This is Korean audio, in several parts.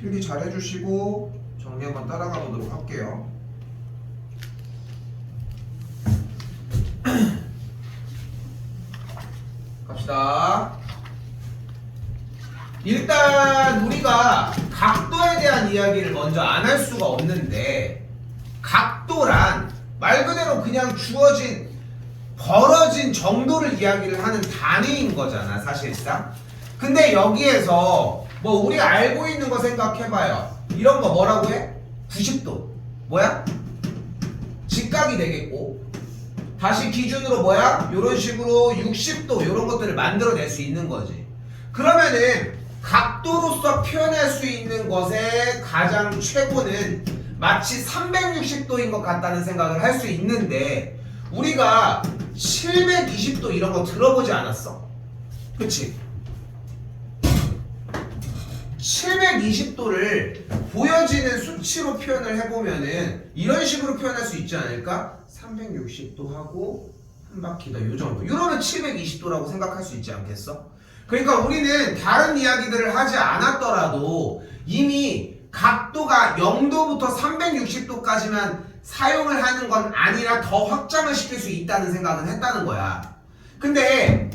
필기 잘 해주시고 정리 한번 따라가 보도록 할게요. 갑시다. 일단 우리가 각도에 대한 이야기를 먼저 안 할 수가 없는데, 각도란 말 그대로 그냥 주어진 벌어진 정도를 이야기를 하는 단위인 거잖아 사실상. 근데 여기에서 뭐 우리가 알고 있는 거 생각해봐요. 이런 거 뭐라고 해? 90도 뭐야? 직각이 되겠고, 다시 기준으로 뭐야? 요런 식으로 60도 요런 것들을 만들어낼 수 있는 거지. 그러면은 각도로서 표현할 수 있는 것의 가장 최고는 마치 360도인 것 같다는 생각을 할 수 있는데, 우리가 720도 이런 거 들어보지 않았어? 그치? 720도를 보여지는 수치로 표현을 해보면은 이런 식으로 표현할 수 있지 않을까? 360도 하고 한 바퀴 더 요 정도. 이러면 720도라고 생각할 수 있지 않겠어? 그러니까 우리는 다른 이야기들을 하지 않았더라도 이미 각도가 0도부터 360도까지만 사용을 하는 건 아니라 더 확장을 시킬 수 있다는 생각은 했다는 거야. 근데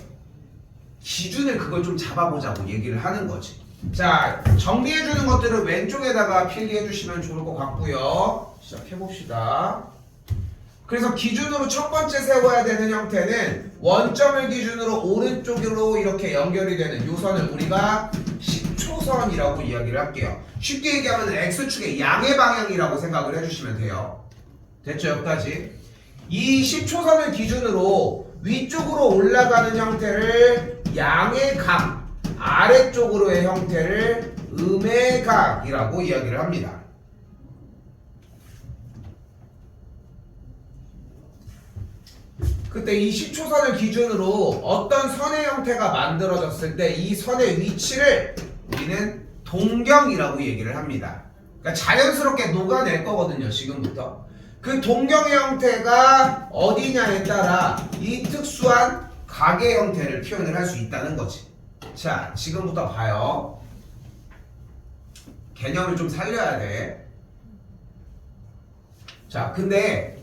기준을 그걸 좀 잡아보자고 얘기를 하는 거지. 자, 정리해주는 것들을 왼쪽에다가 필기해 주시면 좋을 것 같고요. 시작해봅시다. 그래서 기준으로 첫 번째 세워야 되는 형태는 원점을 기준으로 오른쪽으로 이렇게 연결이 되는 요 선을 우리가 10초선이라고 이야기를 할게요. 쉽게 얘기하면 X축의 양의 방향이라고 생각을 해주시면 돼요. 됐죠? 여기까지. 이 10초선을 기준으로 위쪽으로 올라가는 형태를 양의 각, 아래쪽으로의 형태를 음의 각이라고 이야기를 합니다. 그때 이 10초선을 기준으로 어떤 선의 형태가 만들어졌을 때 이 선의 위치를 우리는 동경이라고 얘기를 합니다. 그러니까 자연스럽게 녹아낼 거거든요, 지금부터. 그 동경의 형태가 어디냐에 따라 이 특수한 각의 형태를 표현을 할 수 있다는 거지. 자, 지금부터 봐요. 개념을 좀 살려야 돼. 자, 근데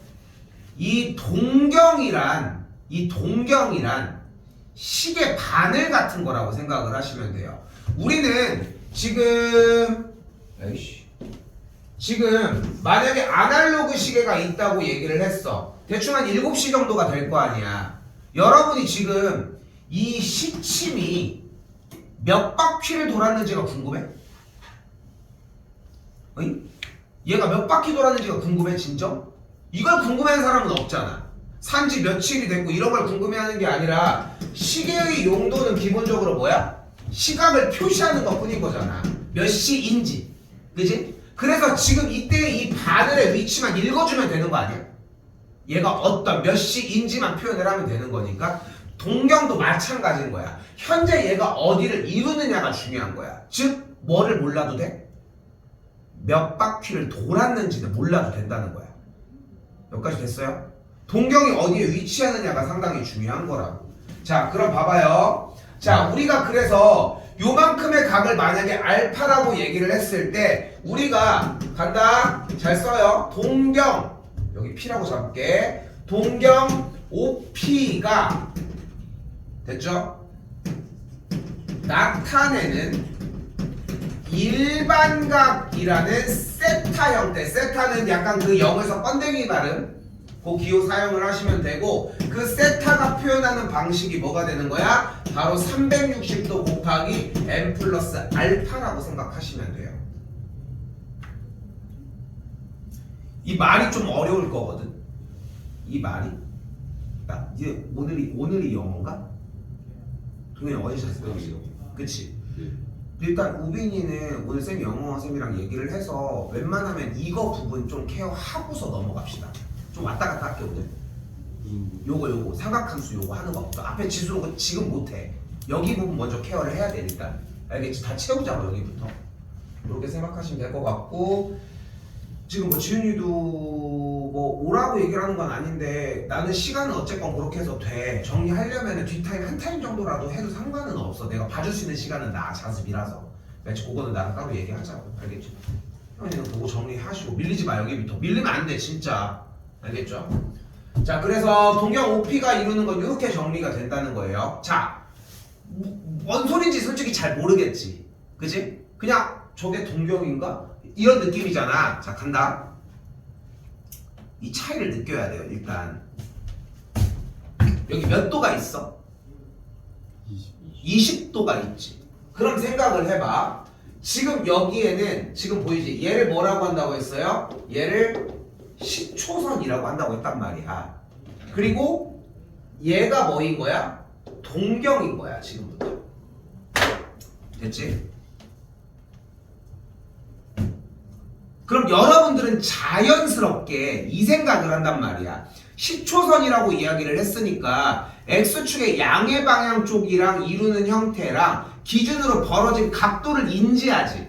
이 동경이란 식의 바늘 같은 거라고 생각을 하시면 돼요. 우리는 지금 만약에 아날로그 시계가 있다고 얘기를 했어. 대충 한 7시 정도가 될 거 아니야. 여러분이 지금 이 시침이 몇 바퀴를 돌았는지가 궁금해? 어이? 얘가 몇 바퀴 돌았는지가 궁금해 진짜? 이걸 궁금해하는 사람은 없잖아. 산지 며칠이 됐고 이런 걸 궁금해하는 게 아니라 시계의 용도는 기본적으로 뭐야? 시각을 표시하는 것 뿐인 거잖아. 몇 시인지. 그지? 그래서 지금 이때 이 바늘의 위치만 읽어주면 되는 거 아니야? 얘가 어떤 몇 시인지만 표현을 하면 되는 거니까 동경도 마찬가지인 거야. 현재 얘가 어디를 이루느냐가 중요한 거야. 즉 뭐를 몰라도 돼? 몇 바퀴를 돌았는지는 몰라도 된다는 거야. 여기까지 됐어요? 동경이 어디에 위치하느냐가 상당히 중요한 거라고. 자, 그럼 봐봐요. 자, 우리가 그래서 요만큼의 각을 만약에 알파라고 얘기를 했을 때 우리가 간다. 잘 써요. 동경, 여기 P라고 잡을게. 동경 OP가 됐죠? 나타내는 일반각이라는 세타 형태. 세타는 약간 그 영어에서 번데기 발음, 그 기호 사용을 하시면 되고, 그 세타가 표현하는 방식이 뭐가 되는 거야? 바로 360도 곱하기 n 플러스 알파라고 생각하시면 돼요. 이 말이 좀 어려울 거거든. 이 말이. 야, 이제 오늘이 영어인가? 동현이 어디서 잤어? 그치? 일단 우빈이는 오늘 쌤 영어 쌤이랑 얘기를 해서 웬만하면 이거 부분 좀 케어하고서 넘어갑시다. 좀 왔다 갔다 할게 오늘. 요거 삼각함수 요거 하는 거부터. 앞에 지수는 지금 못해. 여기 부분 먼저 케어를 해야 돼 일단. 알겠지? 다 채우자고 여기부터. 이렇게 생각하시면 될 것 같고, 지금 뭐 지훈이도 뭐 오라고 얘기를 하는 건 아닌데 나는 시간은 어쨌건 그렇게 해서 돼. 정리하려면 뒷타임 한 타임 정도라도 해도 상관은 없어. 내가 봐줄 수 있는 시간은 나 자습이라서. 그렇지? 그거는 나랑 따로 얘기하자고. 알겠지? 형이는 그거 정리하시고 밀리지 마. 여기부터 밀리면 안 돼 진짜. 알겠죠? 자, 그래서 동경 OP가 이루는 건 이렇게 정리가 된다는 거예요. 자, 뭔 소린지 솔직히 잘 모르겠지. 그지? 그냥 저게 동경인가? 이런 느낌이잖아. 자, 간다. 이 차이를 느껴야 돼요. 일단 여기 몇 도가 있어? 20도가 있지. 그럼 생각을 해봐. 지금 여기에는 지금 보이지? 얘를 뭐라고 한다고 했어요? 얘를 시초선이라고 한다고 했단 말이야. 그리고 얘가 뭐인 거야? 동경인 거야 지금부터. 됐지? 그럼 여러분들은 자연스럽게 이 생각을 한단 말이야. 시초선이라고 이야기를 했으니까 X축의 양의 방향 쪽이랑 이루는 형태랑 기준으로 벌어진 각도를 인지하지.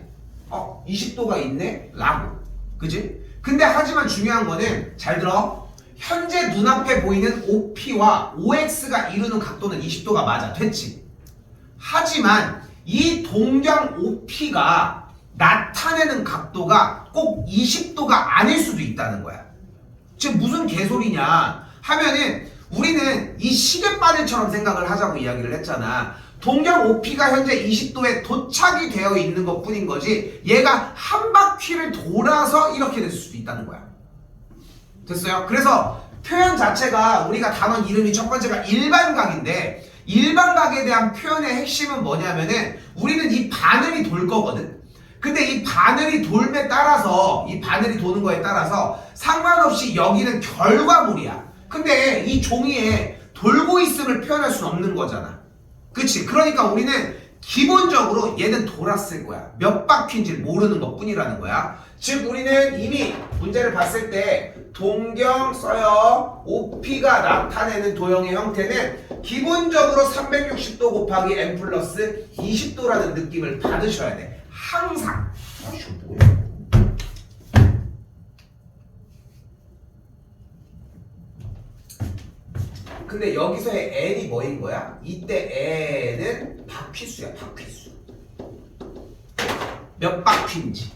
20도가 있네? 라고. 그지? 근데 하지만 중요한 거는 잘 들어. 현재 눈앞에 보이는 OP와 OX가 이루는 각도는 20도가 맞아. 됐지? 하지만 이 동경 OP가 나타내는 각도가 꼭 20도가 아닐 수도 있다는 거야. 지금 무슨 개소리냐 하면은 우리는 이 시계바늘처럼 생각을 하자고 이야기를 했잖아. 동경 OP가 현재 20도에 도착이 되어 있는 것 뿐인 거지 얘가 한 바퀴를 돌아서 이렇게 될 수도 있다는 거야. 됐어요? 그래서 표현 자체가 우리가 단원 이름이 첫 번째가 일반각인데 일반각에 대한 표현의 핵심은 뭐냐면은 우리는 이 바늘이 돌 거거든. 근데 이 바늘이 돌에 따라서 이 바늘이 도는 거에 따라서 상관없이 여기는 결과물이야. 근데 이 종이에 돌고 있음을 표현할 수는 없는 거잖아. 그치? 그러니까 우리는 기본적으로 얘는 돌았을 거야. 몇 바퀴인지를 모르는 것 뿐이라는 거야. 즉 우리는 이미 문제를 봤을 때 동경 써요. OP가 나타내는 도형의 형태는 기본적으로 360도 곱하기 n 플러스 20도라는 느낌을 받으셔야 돼. 항상. 아이씨 뭐야? 근데 여기서의 n이 뭐인 거야? 이때 n은 바퀴수야. 바퀴수. 몇 바퀴인지.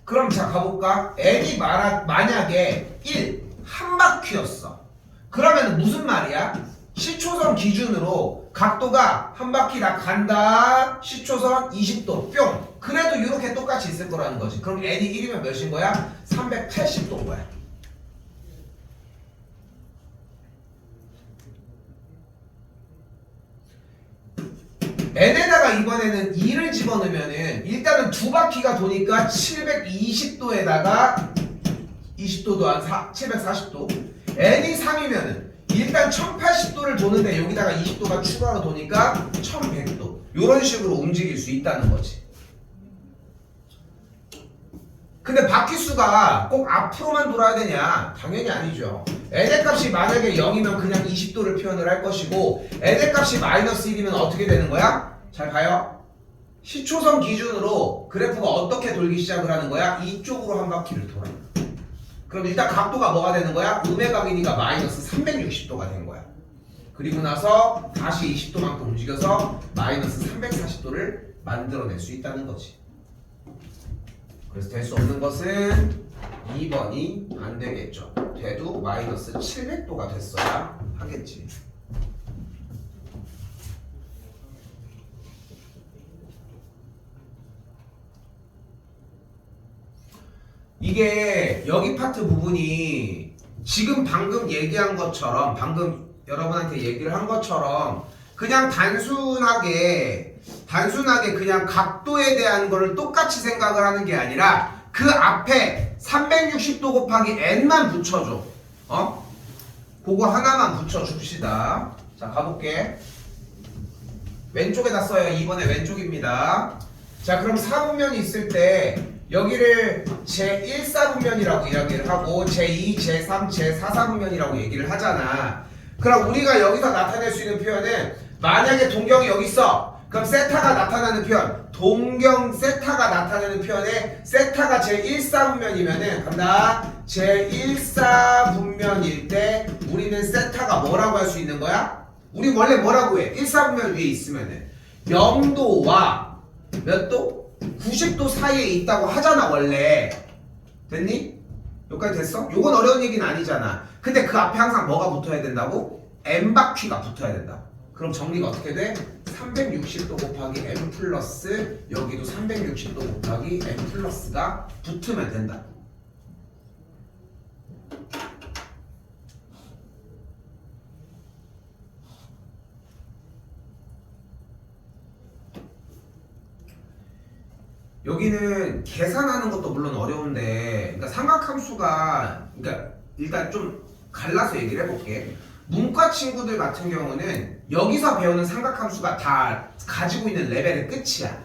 그럼 자 가볼까? n이 만약에 1, 한 바퀴였어. 그러면 무슨 말이야? 시초선 기준으로 각도가 한 바퀴 다 간다. 시초선 20도 뿅. 그래도 이렇게 똑같이 있을 거라는 거지. 그럼 n이 1이면 몇인 거야? 380도인 거야. n에다가 이번에는 2를 집어넣으면은 일단은 두 바퀴가 도니까 720도에다가 20도 더한 740도. n이 3이면은 일단 1080도를 도는데 여기다가 20도가 추가로 도니까 1100도. 이런 식으로 움직일 수 있다는 거지. 근데 바퀴수가 꼭 앞으로만 돌아야 되냐? 당연히 아니죠. n의 값이 만약에 0이면 그냥 20도를 표현을 할 것이고 n의 값이 마이너스 1이면 어떻게 되는 거야? 잘 봐요. 시초선 기준으로 그래프가 어떻게 돌기 시작을 하는 거야? 이쪽으로 한 바퀴를 돌아. 그럼 일단 각도가 뭐가 되는 거야? 음의 각이니까 마이너스 360도가 된 거야. 그리고 나서 다시 20도만큼 움직여서 마이너스 340도를 만들어낼 수 있다는 거지. 그래서 될 수 없는 것은 2번이 안 되겠죠. 돼도 마이너스 700도가 됐어야 하겠지. 이게 여기 파트 부분이 지금 방금 얘기한 것처럼 방금 여러분한테 얘기를 한 것처럼 그냥 단순하게 그냥 각도에 대한 거를 똑같이 생각을 하는 게 아니라 그 앞에 360도 곱하기 n만 붙여줘. 그거 하나만 붙여줍시다. 자 가볼게. 왼쪽에다 써요. 2번에 왼쪽입니다. 자 그럼 4분면이 있을 때 여기를 제1사분면이라고 이야기를 하고 제2, 제3, 제4사분면이라고 얘기를 하잖아. 그럼 우리가 여기서 나타낼 수 있는 표현은 만약에 동경이 여기 있어. 그럼 세타가 나타나는 표현, 동경 세타가 나타나는 표현에 세타가 제1사분면이면은 간다. 제1사분면일 때 우리는 세타가 뭐라고 할 수 있는 거야? 우리 원래 뭐라고 해? 1사분면 위에 있으면은 0도와 몇 도? 90도 사이에 있다고 하잖아 원래. 됐니? 여기까지 됐어? 요건 어려운 얘기는 아니잖아. 근데 그 앞에 항상 뭐가 붙어야 된다고? M바퀴가 붙어야 된다. 그럼 정리가 어떻게 돼? 360도 곱하기 M 플러스 여기도 360도 곱하기 M 플러스가 붙으면 된다. 여기는 계산하는 것도 물론 어려운데, 그러니까 삼각함수가, 그러니까 일단 좀 갈라서 얘기를 해볼게. 문과 친구들 같은 경우는 여기서 배우는 삼각함수가 다 가지고 있는 레벨의 끝이야.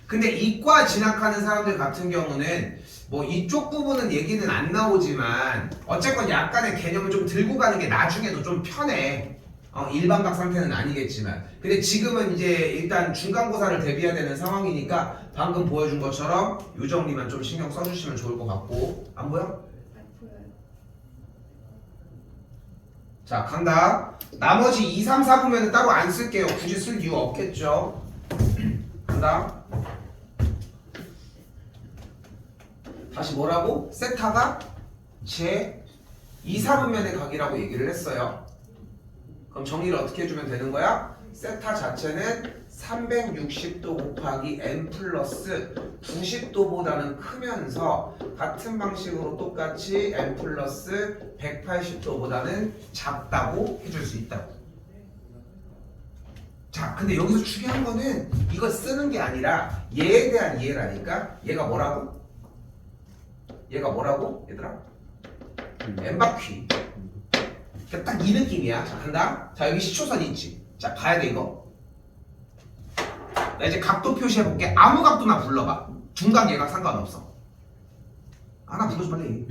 근데 이과 진학하는 사람들 같은 경우는 뭐 이쪽 부분은 얘기는 안 나오지만 어쨌건 약간의 개념을 좀 들고 가는 게 나중에도 좀 편해. 일반각 상태는 아니겠지만. 근데 지금은 이제 일단 중간고사를 대비해야 되는 상황이니까 방금 보여준 것처럼 요 정리만 좀 신경 써주시면 좋을 것 같고. 안 보여? 자, 간다. 나머지 2, 3, 4 보면은 따로 안 쓸게요. 굳이 쓸 이유 없겠죠. 간다. 다시 뭐라고? 세타가 제 2, 4분면의 각이라고 얘기를 했어요. 그럼 정리를 어떻게 해주면 되는 거야? 세타 자체는 360도 곱하기 n 플러스 90도보다는 크면서 같은 방식으로 똑같이 n 플러스 180도보다는 작다고 해줄 수 있다고. 자, 근데 여기서 중요한 거는 이거 쓰는 게 아니라 얘에 대한 이해라니까. 얘가 뭐라고? 얘가 뭐라고? 얘들아? n바퀴. 딱 이 느낌이야. 자, 간다. 자, 여기 시초선 있지. 자, 봐야 돼 이거. 나 이제 각도 표시해볼게. 아무 각도나 불러봐. 중각 예각 상관없어. 하나 불러줘 빨리.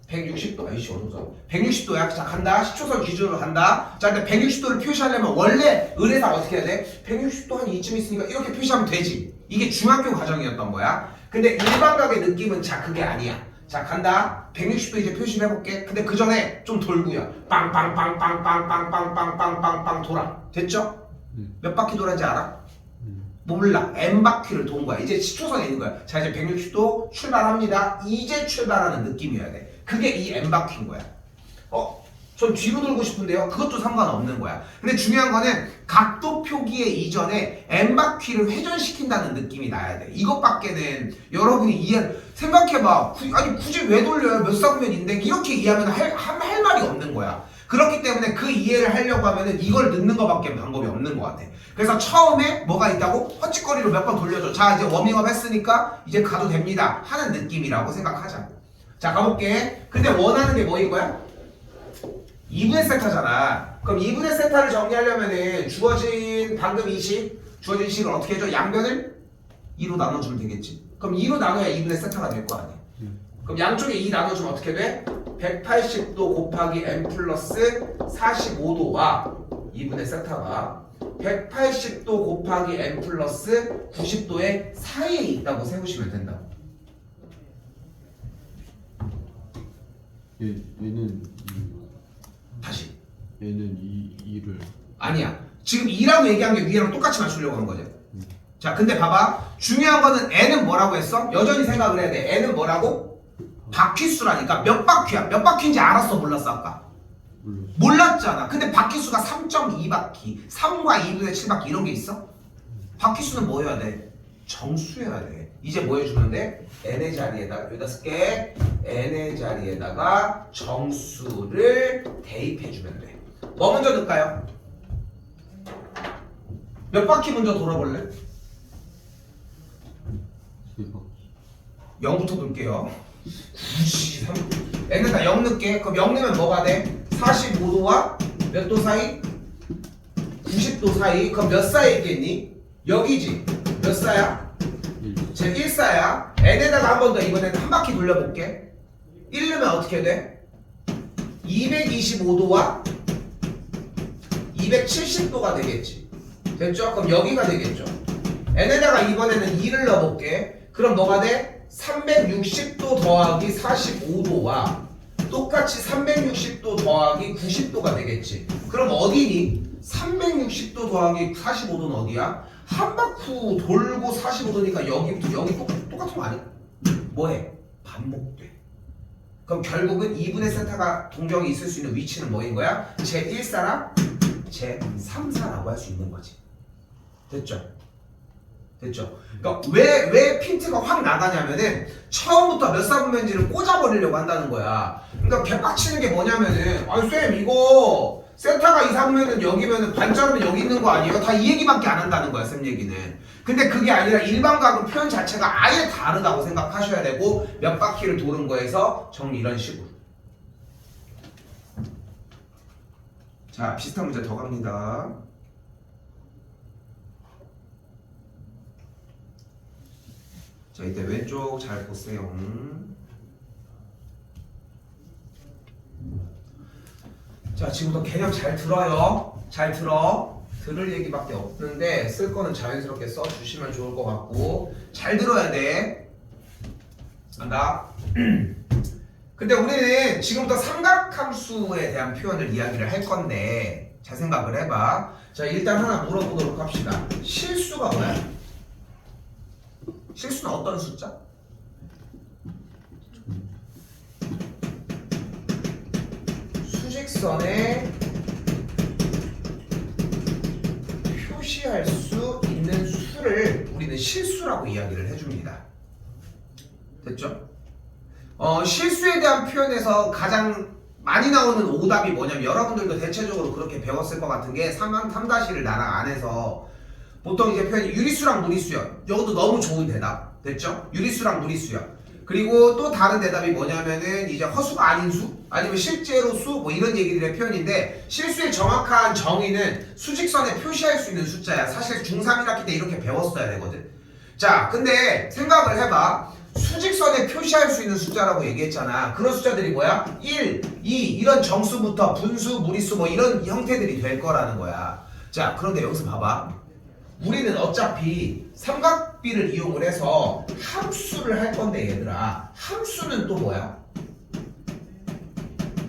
160도. 아이씨 어려워. 160도야. 자, 간다. 시초선 기준으로 간다. 자, 근데 160도를 표시하려면 원래 의례상 어떻게 해야 돼? 160도 한 이쯤 있으니까 이렇게 표시하면 되지. 이게 중학교 과정이었던 거야. 근데 일반각의 느낌은 자, 그게 아니야. 자, 간다. 160도 이제 표시를 해볼게. 근데 그 전에 좀 돌고요. 빵빵빵빵빵빵빵빵빵빵빵 돌아. 됐죠? 몇 바퀴 돌았는지 알아? 몰라. N바퀴를 돈 거야. 이제 시초선에 있는 거야. 자, 이제 160도 출발합니다. 이제 출발하는 느낌이어야 돼. 그게 이 N바퀴인 거야. 전 뒤로 돌고 싶은데요. 그것도 상관없는 거야. 근데 중요한 거는 각도 표기에 이전에 N바퀴를 회전시킨다는 느낌이 나야 돼. 이것밖에는 여러분이 생각해봐. 아니 굳이 왜 돌려요? 몇 사분면인데? 이렇게 이해하면 할 말이 없는 거야. 그렇기 때문에 그 이해를 하려고 하면은 이걸 넣는 거밖에 방법이 없는 것 같아. 그래서 처음에 뭐가 있다고? 헛짓거리로 몇 번 돌려줘. 자, 이제 워밍업 했으니까 이제 가도 됩니다 하는 느낌이라고 생각하자. 자, 가볼게. 근데 원하는 게 뭐인 거야? 2분의 세타잖아. 그럼 2분의 세타를 정리하려면은 주어진 방금 이 식, 주어진 식을 어떻게 해줘? 양변을 2로 나눠주면 되겠지. 그럼 2로 나눠야 2분의 세타가 될 거 아니야. 그럼 양쪽에 2 나눠주면 어떻게 돼? 180도 곱하기 n 플러스 45도와 2분의 세타가 180도 곱하기 n 플러스 90도의 사이에 있다고 세우시면 된다. 얘는 다시. 얘는 2를 아니야. 지금 2라고 얘기한 게 위에랑 똑같이 맞추려고 한 거지. 자, 근데 봐봐. 중요한 거는 n은 뭐라고 했어? 여전히 생각을 해야 돼. n은 뭐라고? 바퀴수라니까. 몇 바퀴야? 몇 바퀴인지 알았어? 몰랐어? 아까? 몰랐잖아. 근데 바퀴수가 3.2바퀴, 3과 2분의 7바퀴 이런 게 있어? 바퀴수는 뭐 해야 돼? 정수해야 돼. 이제 뭐 해주면 돼? n의 자리에다가 여기다 쓸게. n의 자리에다가 정수를 대입해주면 돼. 뭐 먼저 넣을까요? 몇 바퀴 먼저 돌아볼래? 0부터 넣을게요. 93. n에다 0 넣을게. 그럼 0 넣으면 뭐가 돼? 45도와 몇 도 사이? 90도 사이. 그럼 몇 사이에 있겠니? 여기지. 몇 사야? 제 1사야. n에다가 한 번 더 이번에는 한 바퀴 돌려볼게. 1 넣으면 어떻게 돼? 225도와 270도가 되겠지. 됐죠? 그럼 여기가 되겠죠. n에다가 이번에는 2를 넣어볼게. 그럼 뭐가 돼? 360도 더하기 45도와 똑같이 360도 더하기 90도가 되겠지. 그럼 어디니? 360도 더하기 45도는 어디야? 한 바퀴 돌고 45도니까 여기부터 여기 똑같은 거 아니야? 뭐해? 반복돼. 그럼 결국은 2분의 세타가 동경이 있을 수 있는 위치는 뭐인 거야? 제1사랑 제3사라고 할 수 있는 거지. 됐죠? 됐죠? 그러니까 왜 핀트가 확 나가냐면은 처음부터 몇 사분면지를 꽂아버리려고 한다는 거야. 그러니까 개빡치는 게 뭐냐면은 아니 쌤 이거 세타가 2, 3면은 여기면은 반자르면 여기 있는 거 아니에요? 다 이 얘기밖에 안 한다는 거야 쌤 얘기는. 근데 그게 아니라 일반각은 표현 자체가 아예 다르다고 생각하셔야 되고 몇 바퀴를 도는 거에서 정리 이런 식으로. 자 비슷한 문제 더 갑니다. 자 이때 왼쪽 잘 보세요. 자 지금부터 개념 잘 들어요. 잘 들어. 들을 얘기밖에 없는데 쓸 거는 자연스럽게 써주시면 좋을 것 같고 잘 들어야 돼. 간다. 근데 우리는 지금부터 삼각함수에 대한 표현을 이야기를 할 건데 잘 생각을 해봐. 자 일단 하나 물어보도록 합시다. 실수가 뭐야? 실수는 어떤 숫자? 수직선에 표시할 수 있는 수를 우리는 실수라고 이야기를 해줍니다. 됐죠? 실수에 대한 표현에서 가장 많이 나오는 오답이 뭐냐면 여러분들도 대체적으로 그렇게 배웠을 것 같은 게 3-1 나랑 안에서 보통 이제 표현이 유리수랑 무리수요. 이것도 너무 좋은 대답. 됐죠? 유리수랑 무리수요. 그리고 또 다른 대답이 뭐냐면은 이제 허수가 아닌 수 아니면 실제로 수 뭐 이런 얘기들의 표현인데 실수의 정확한 정의는 수직선에 표시할 수 있는 숫자야. 사실 중3 1학기 때 이렇게 배웠어야 되거든. 자 근데 생각을 해봐. 수직선에 표시할 수 있는 숫자라고 얘기했잖아. 그런 숫자들이 뭐야? 1, 2 이런 정수부터 분수, 무리수 뭐 이런 형태들이 될 거라는 거야. 자 그런데 여기서 봐봐. 우리는 어차피 삼각비를 이용을 해서 함수를 할 건데 얘들아 함수는 또 뭐야?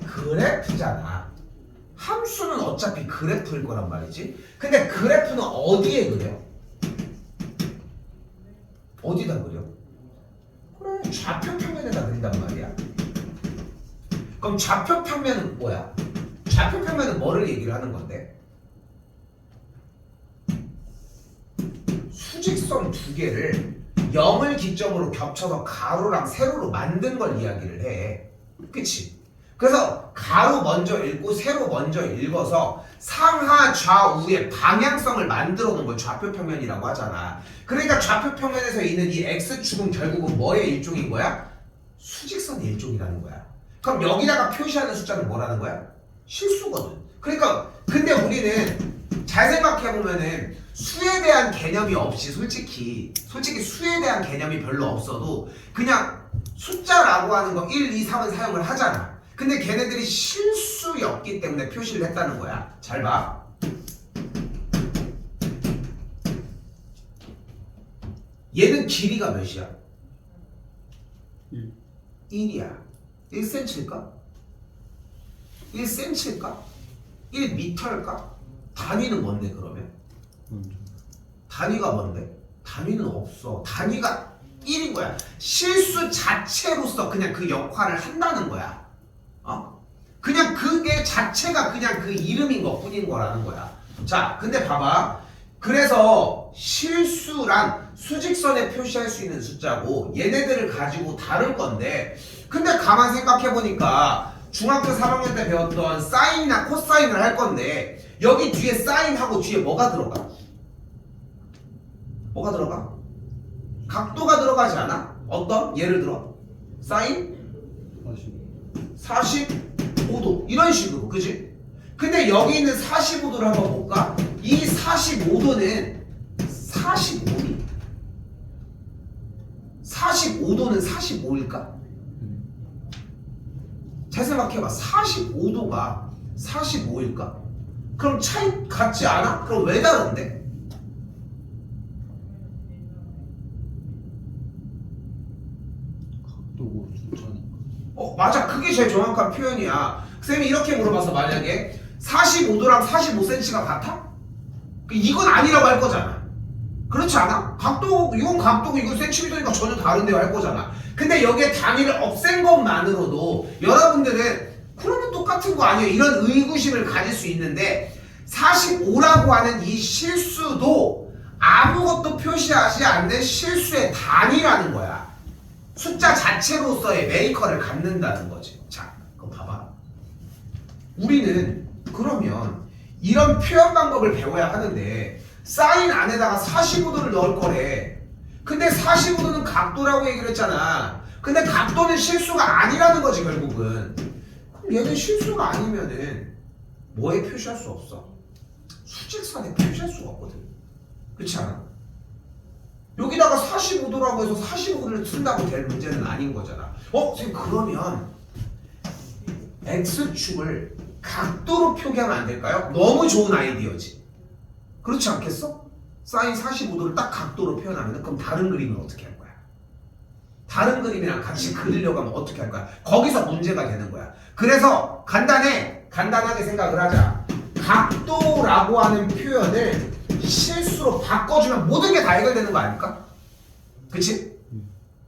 그래프잖아. 함수는 어차피 그래프일 거란 말이지. 근데 그래프는 어디에 그려? 어디다 그려? 그래 좌표평면에다 그린단 말이야. 그럼 좌표평면은 뭐야? 좌표평면은 뭐를 얘기를 하는 건데? 수직선 두 개를 0을 기점으로 겹쳐서 가로랑 세로로 만든 걸 이야기를 해. 그치? 그래서 가로 먼저 읽고 세로 먼저 읽어서 상하 좌우의 방향성을 만들어 놓은 걸 좌표평면이라고 하잖아. 그러니까 좌표평면에서 있는 이 X축은 결국은 뭐의 일종인 거야? 수직선의 일종이라는 거야. 그럼 여기다가 표시하는 숫자는 뭐라는 거야? 실수거든. 그러니까 근데 우리는 잘 생각해보면은 수에 대한 개념이 없이 솔직히 수에 대한 개념이 별로 없어도 그냥 숫자라고 하는 거 1, 2, 3은 사용을 하잖아. 근데 걔네들이 실수였기 때문에 표시를 했다는 거야. 잘 봐. 얘는 길이가 몇이야? 1이야. 1cm일까? 1cm일까? 1m일까? 단위는 뭔데 그러면? 단위가 뭔데? 단위는 없어. 단위가 1인 거야. 실수 자체로서 그냥 그 역할을 한다는 거야. 그냥 그게 자체가 그냥 그 이름인 것 뿐인 거라는 거야. 자, 근데 봐봐. 그래서 실수란 수직선에 표시할 수 있는 숫자고 얘네들을 가지고 다룰 건데 근데 가만 생각해보니까 중학교 3학년 때 배웠던 사인이나 코사인을 할 건데 여기 뒤에 사인하고 뒤에 뭐가 들어가? 뭐가 들어가? 각도가 들어가지 않아? 어떤? 예를 들어 사인 45도 이런 식으로 그지? 근데 여기 있는 45도를 한번 볼까? 이 45도는 45니? 45도는 45일까? 잘 생각해봐. 45도가 45일까? 그럼 차이 같지 않아? 그럼 왜 다른데? 각도고 숫자니까. 맞아. 그게 제일 정확한 표현이야. 쌤이 이렇게 물어봤어. 만약에 45도랑 45cm가 같아? 이건 아니라고 할 거잖아. 그렇지 않아? 각도, 이건 각도고 이건 센티미터니까 전혀 다른데요 할 거잖아. 근데 여기에 단위를 없앤 것만으로도 여러분들은 그러면 똑같은 거 아니에요? 이런 의구심을 가질 수 있는데 45라고 하는 이 실수도 아무것도 표시하지 않는 실수의 단위라는 거야. 숫자 자체로서의 메이커를 갖는다는 거지. 자, 그거 봐봐. 우리는 그러면 이런 표현 방법을 배워야 하는데 사인 안에다가 45도를 넣을 거래. 근데 45도는 각도라고 얘기를 했잖아. 근데 각도는 실수가 아니라는 거지 결국은. 그럼 얘는 실수가 아니면은 뭐에 표시할 수 없어? 수직선에 표시할 수가 없거든. 그렇지 않아? 여기다가 45도라고 해서 45도를 쓴다고 될 문제는 아닌 거잖아. 선생님 그러면 X축을 각도로 표기하면 안 될까요? 너무 좋은 아이디어지. 그렇지 않겠어? 사인 45도를 딱 각도로 표현하면 그럼 다른 그림은 어떻게 할 거야? 다른 그림이랑 같이 그리려고 하면 어떻게 할 거야? 거기서 문제가 되는 거야. 그래서 간단하게 생각을 하자. 각도라고 하는 표현을 실수로 바꿔주면 모든 게 다 해결되는 거 아닐까? 그치?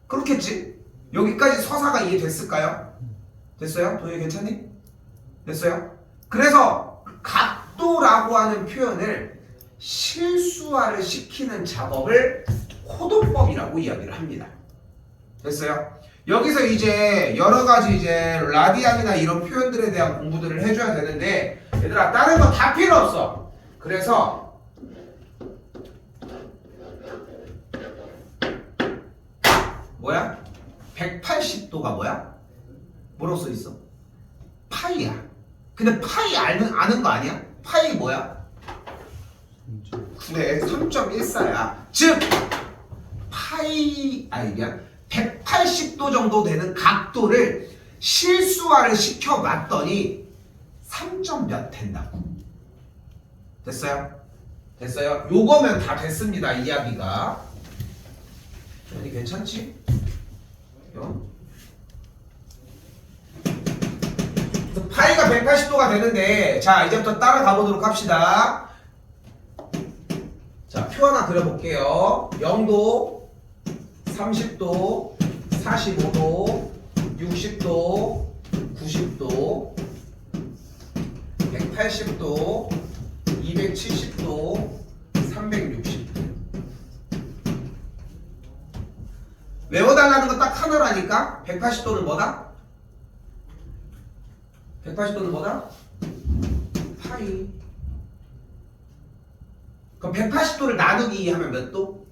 그렇겠지? 여기까지 서사가 이해됐을까요? 됐어요? 도희 괜찮니? 됐어요? 그래서 각도라고 하는 표현을 실수화를 시키는 작업을 호도법이라고 이야기를 합니다. 됐어요? 여기서 이제 여러 가지 이제 라디안이나 이런 표현들에 대한 공부들을 해줘야 되는데 얘들아 다른 거 다 필요 없어. 그래서 뭐야? 180도가 뭐야? 뭐라고 써있어? 파이야. 근데 파이 아는 거 아니야? 파이 뭐야? 그래 3.14야. 즉 파이 미안 180도 정도 되는 각도를 실수화를 시켜봤더니 3점 몇 된다고. 됐어요? 됐어요? 요거면 다 됐습니다. 이야기가. 아니 괜찮지? 파이가 180도가 되는데 자 이제부터 따라가 보도록 합시다. 자 표 하나 그려볼게요. 0도 30도 45도 60도 90도 180도 270도 360도 외워달라는 거 딱 하나라니까. 180도는 뭐다? 180도는 뭐다? 파이. 그럼 180도를 나누기 하면 몇 도?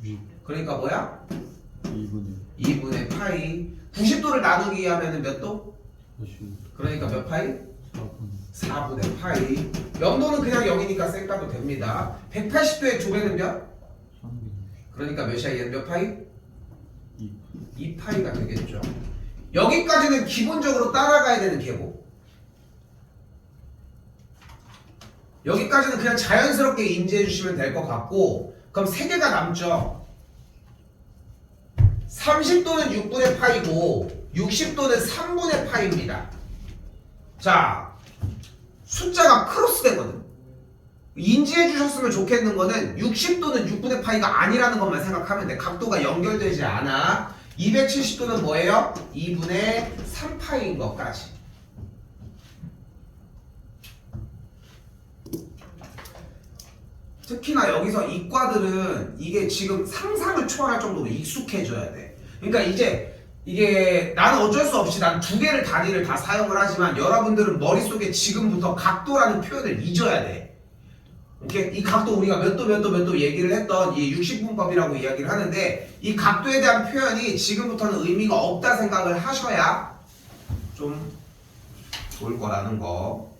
90. 그러니까 뭐야? 2분의 2분의 파이. 90도를 나누기 하면 몇 도? 45. 그러니까 몇 파이? 4분. 4분의 파이. 0도는 그냥 0이니까 쌩까도 됩니다. 180도의 2배는 몇? 360. 그러니까 몇이야? 얘는 몇 파이? 2. 2파이가 되겠죠. 여기까지는 기본적으로 따라가야 되는 계보. 여기까지는 그냥 자연스럽게 인지해 주시면 될 것 같고 그럼 3개가 남죠. 30도는 6분의 파이고 60도는 3분의 파이입니다. 자, 숫자가 크로스 되거든. 인지해 주셨으면 좋겠는 거는 60도는 6분의 파이가 아니라는 것만 생각하면 돼. 각도가 연결되지 않아. 270도는 뭐예요? 2분의 3파이인 것까지. 특히나 여기서 이과들은 이게 지금 상상을 초월할 정도로 익숙해져야 돼. 그러니까 이제 이게 나는 어쩔 수 없이 난 2개를 단위를 다 사용을 하지만 여러분들은 머릿속에 지금부터 각도라는 표현을 잊어야 돼. 오케이? 이 각도 우리가 몇 도 얘기를 했던 이 60분법이라고 이야기를 하는데 이 각도에 대한 표현이 지금부터는 의미가 없다 생각을 하셔야 좀 좋을 거라는 거.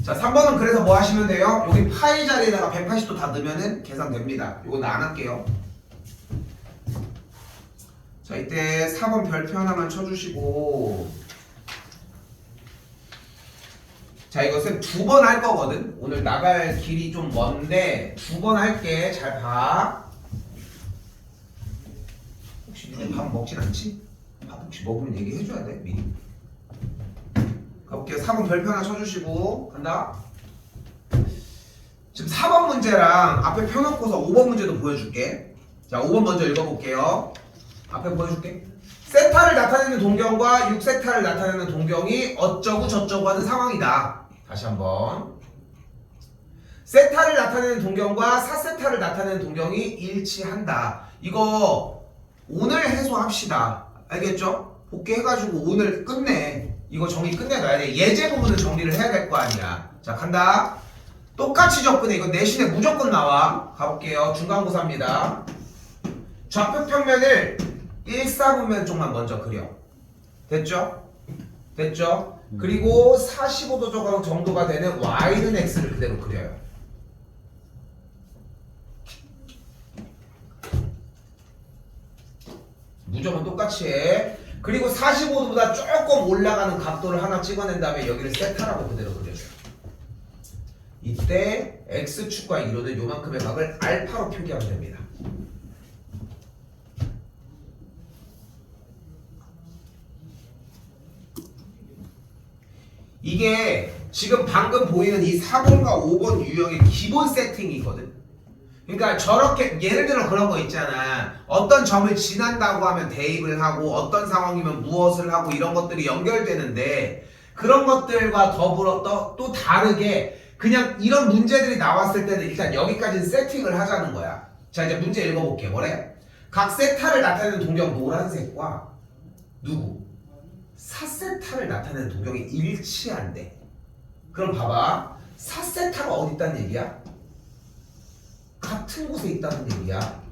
자 3번은 그래서 뭐 하시면 돼요? 여기 파이 자리에다가 180도 다 넣으면은 계산됩니다. 이거 나 안 할게요. 자 이때 4번 별표 하나만 쳐주시고 자 이것은 2번 할 거거든. 오늘 나갈 길이 좀 먼데 2번 할게. 잘 봐. 혹시 니네 밥 먹진 않지? 밥 혹시 먹으면 얘기해줘야 돼 미리. 가볼게요. 4번 별표 하나 쳐주시고 간다. 지금 4번 문제랑 앞에 펴놓고서 5번 문제도 보여줄게. 자 5번 먼저 읽어볼게요. 앞에 보여줄게. 세타를 나타내는 동경과 6세타를 나타내는 동경이 어쩌고 저쩌고 하는 상황이다. 다시 한번. 세타를 나타내는 동경과 4세타를 나타내는 동경이 일치한다. 이거 오늘 해소합시다. 알겠죠? 복귀해가지고 오늘 끝내. 이거 정리 끝내놔야 돼. 예제 부분을 정리를 해야 될 거 아니야. 자 간다. 똑같이 접근해. 이거 내신에 무조건 나와. 가볼게요. 중간고사입니다. 좌표 평면을 1사분면 쪽만 먼저 그려. 됐죠? 됐죠? 그리고 45도 정도가 되는 y는 x를 그대로 그려요. 무조건 똑같이 해. 그리고 45도보다 조금 올라가는 각도를 하나 찍어낸 다음에 여기를 세타라고 그대로 그려줘요. 이때 x축과 이루는 요만큼의 각을 알파로 표기하면 됩니다. 이게 지금 방금 보이는 이 4번과 5번 유형의 기본 세팅이거든. 그러니까 저렇게 예를 들어 그런 거 있잖아. 어떤 점을 지난다고 하면 대입을 하고 어떤 상황이면 무엇을 하고 이런 것들이 연결되는데 그런 것들과 더불어 또 다르게 그냥 이런 문제들이 나왔을 때는 일단 여기까지는 세팅을 하자는 거야. 자 이제 문제 읽어볼게. 뭐래? 각 세타를 나타내는 동경 노란색과 누구? 4세타를 나타내는 동경이 일치한대. 그럼 봐봐. 4세타가 어디 있다는 얘기야? 같은 곳에 있다는 얘기야.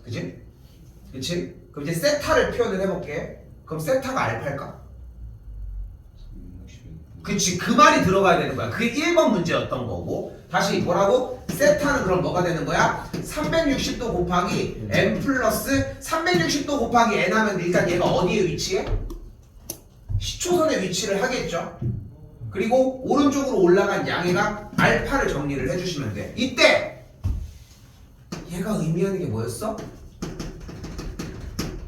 그치? 그치? 그럼 이제 세타를 표현을 해볼게. 그럼 세타가 알파일까? 그치, 그 말이 들어가야 되는 거야. 그게 1번 문제였던 거고. 다시 뭐라고? 세타는 그럼 뭐가 되는 거야? 360도 곱하기 n 플러스 360도 곱하기 n 하면 일단 얘가 어디에 위치해? 시초선에 위치를 하겠죠. 그리고 오른쪽으로 올라간 양해가 알파를 정리를 해주시면 돼. 이때 얘가 의미하는 게 뭐였어?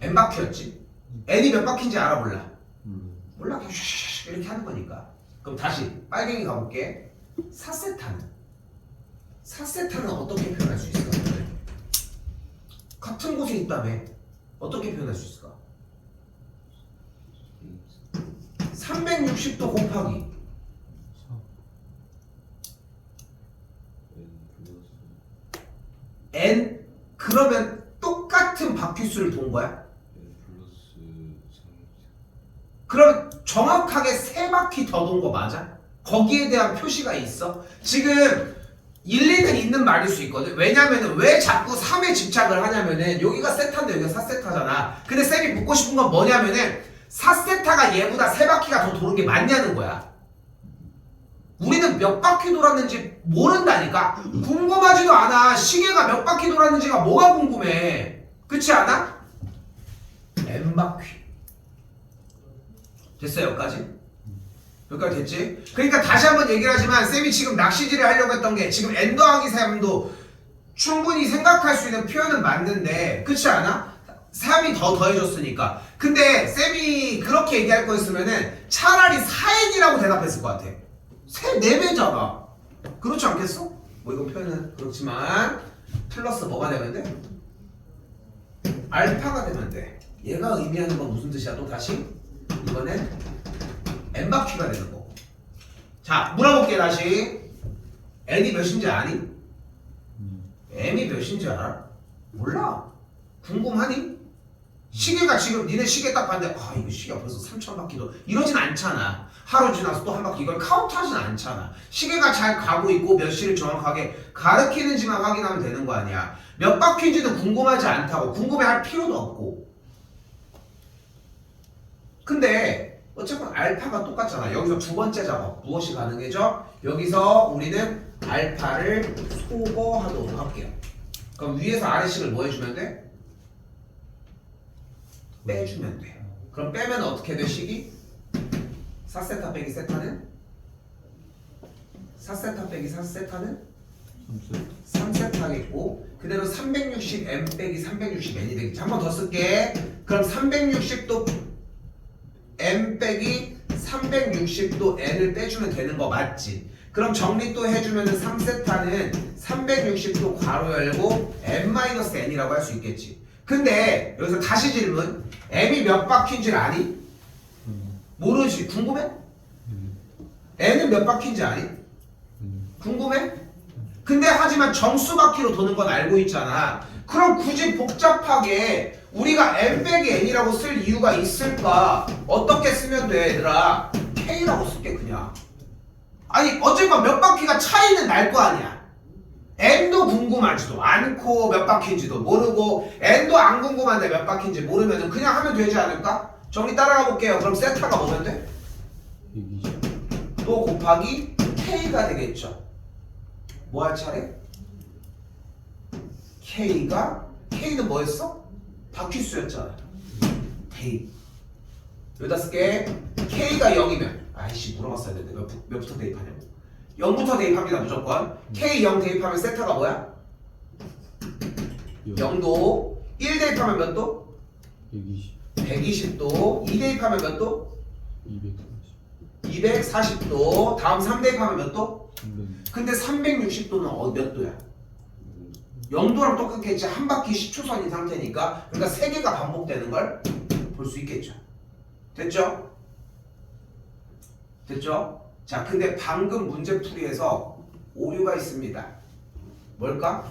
n 바퀴였지. n이 몇 바퀴인지 알아 몰라? 몰라. 그냥 슈슈슈 이렇게 하는 거니까. 그럼 다시 빨갱이 가볼게. 4세타는 어떻게 표현할 수 있을까? 같은 곳에 있다며. 어떻게 표현할 수 있을까? 360도 곱하기 n 그러면 똑같은 바퀴수를 돈 거야? 그럼 정확하게 3바퀴 더 돈 거 맞아? 거기에 대한 표시가 있어? 지금 일리는 있는 말일 수 있거든. 왜냐면은 왜 자꾸 3에 집착을 하냐면은 여기가 세타인데 여기가 4세타잖아. 근데 쌤이 묻고 싶은 건 뭐냐면은 4세타가 얘보다 3바퀴가 더 도는 게 맞냐는 거야. 우리는 몇 바퀴 돌았는지 모른다니까. 궁금하지도 않아. 시계가 몇 바퀴 돌았는지가 뭐가 궁금해. 그렇지 않아? n바퀴. 됐어요 여기까지? 여기까지 됐지? 그러니까 다시 한번 얘기를 하지만 쌤이 지금 낚시질을 하려고 했던 게 지금 n 더하기 3도 충분히 생각할 수 있는 표현은 맞는데 그렇지 않아? 3이 더 더해줬으니까. 근데 쌤이 그렇게 얘기할 거였으면은 차라리 4n이라고 대답했을 것 같아. 4배잖아. 그렇지 않겠어? 뭐 이건 표현은 그렇지만 플러스 뭐가 되면 돼? 알파가 되면 돼. 얘가 의미하는 건 무슨 뜻이야? 또 다시 이번엔 n바퀴가 되는 거고. 자 물어볼게 다시. n이 몇인지 아니? m이 몇인지 알아? 몰라. 궁금하니? 시계가 지금 니네 시계 딱 봤는데 아 이거 시계가 벌써 3000바퀴도 이러진 않잖아. 하루 지나서 또 한 바퀴 이걸 카운트하진 않잖아. 시계가 잘 가고 있고 몇 시를 정확하게 가리키는지만 확인하면 되는 거 아니야. 몇 바퀴인지는 궁금하지 않다고. 궁금해할 필요도 없고. 근데 어쨌건 알파가 똑같잖아. 여기서 두 번째 작업 무엇이 가능해져? 여기서 우리는 알파를 소거하도록 할게요. 그럼 위에서 아래식을 뭐 해주면 돼? 빼주면 돼. 그럼 빼면 어떻게 돼 식이? 4세타 빼기 세타는? 4세타 빼기 4세타는? 3세트 3세트 하겠고 그대로 360m 빼기 360n이 되겠지. 한 번 더 쓸게. 그럼 360도 m 빼기 360도 n을 빼주면 되는 거 맞지? 그럼 정리 또 해주면은 3세타는 360도 괄호 열고 m-n이라고 할 수 있겠지. 근데 여기서 다시 질문. m이 몇 바퀴인 줄 아니? 모르지. 궁금해? n은 몇 바퀴인 줄 아니? 궁금해? 근데 하지만 정수 바퀴로 도는 건 알고 있잖아. 그럼 굳이 복잡하게 우리가 m 빼기 n이라고 쓸 이유가 있을까? 어떻게 쓰면 돼 얘들아? k라고 쓸게 그냥. 아니 어쨌건 몇 바퀴가 차이는 날 거 아니야. n도 궁금하지도 않고 몇 바퀴인지도 모르고 n도 안 궁금한데 몇 바퀴인지 모르면 그냥 하면 되지 않을까? 정리 따라가 볼게요. 그럼 세타가 뭐면 돼? 120 또 곱하기 k가 되겠죠. 뭐 할 차례? K는 뭐였어? 바퀴수였잖아. 대입. 여기다 쓸게. K가 0이면 아이씨 물어봤어야 되는데 몇부터 대입하냐고. 0부터 대입합니다 무조건. K 0 대입하면 세타가 뭐야? 0도. 1 대입하면 몇 도? 120 120도. 2 대입하면 몇 도? 240 240도. 다음 3 대입하면 몇 도? 300 근데 360도는 몇 도야? 0도랑 똑같겠지. 한 바퀴 10초선인 상태니까. 그러니까 3개가 반복되는 걸 볼 수 있겠죠. 됐죠? 됐죠? 자, 근데 방금 문제풀이에서 오류가 있습니다. 뭘까?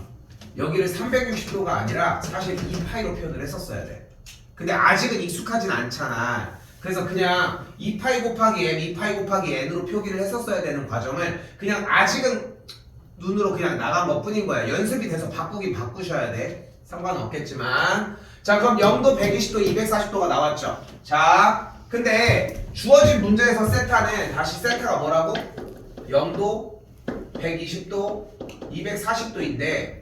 여기를 360도가 아니라 사실 2파이로 표현을 했었어야 돼. 근데 아직은 익숙하진 않잖아. 그래서 그냥 2파이 곱하기 m, 2파이 곱하기 n으로 표기를 했었어야 되는 과정을 그냥 아직은 눈으로 그냥 나간 것 뿐인 거야. 연습이 돼서 바꾸긴 바꾸셔야 돼. 상관없겠지만. 자, 그럼 0도, 120도, 240도가 나왔죠. 자, 근데 주어진 문제에서 세타는 다시 세타가 뭐라고? 0도, 120도, 240도인데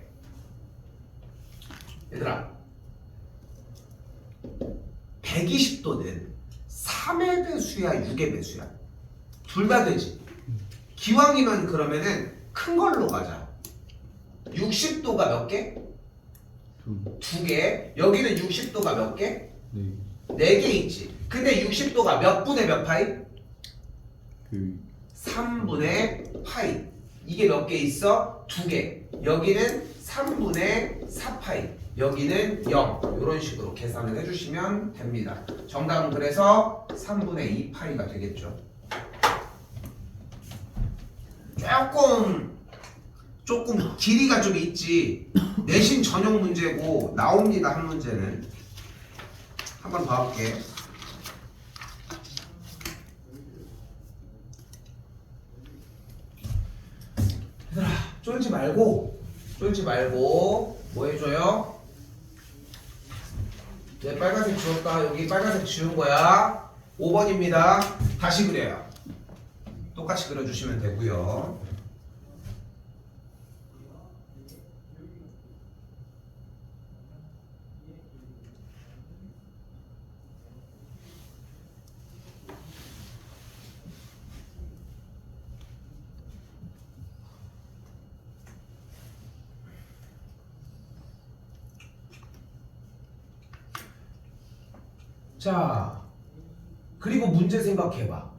얘들아 120도는 3의 배수야 6의 배수야? 둘 다 되지. 기왕이면 그러면은 큰 걸로 가자. 60도가 몇 개? 2개. 여기는 60도가 몇 개? 4개 있지. 근데 60도가 몇 분의 몇 파이? 3분의 파이. 이게 몇 개 있어? 2개. 여기는 3분의 4파이. 여기는 0. 이런 식으로 계산을 해주시면 됩니다. 정답은 그래서 3분의 2파이가 되겠죠. 조금 길이가 좀 있지. 내신 전용 문제고 나옵니다. 한 문제는 한 번 더 할게. 얘들아 쫄지 말고 뭐 해줘요? 네, 빨간색 지웠다. 여기 빨간색 지운 거야. 5번입니다. 다시 그려요. 똑같이 그려주시면 되고요. 자, 그리고 문제 생각해봐.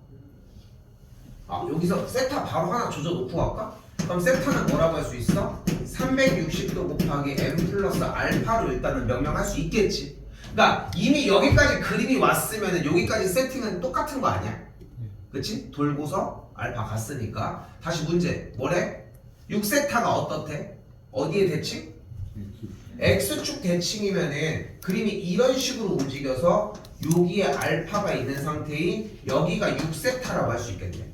여기서 세타 바로 하나 조져놓고 갈까? 그럼 세타는 뭐라고 할 수 있어? 360도 곱하기 m 플러스 알파로 일단은 명명할 수 있겠지. 그러니까 이미 여기까지 그림이 왔으면 여기까지 세팅은 똑같은 거 아니야? 그치? 돌고서 알파 갔으니까. 다시 문제 뭐래? 6세타가 어떻대? 어디에 대칭? X축 대칭이면은 그림이 이런 식으로 움직여서 여기에 알파가 있는 상태인 여기가 6세타라고 할 수 있겠네.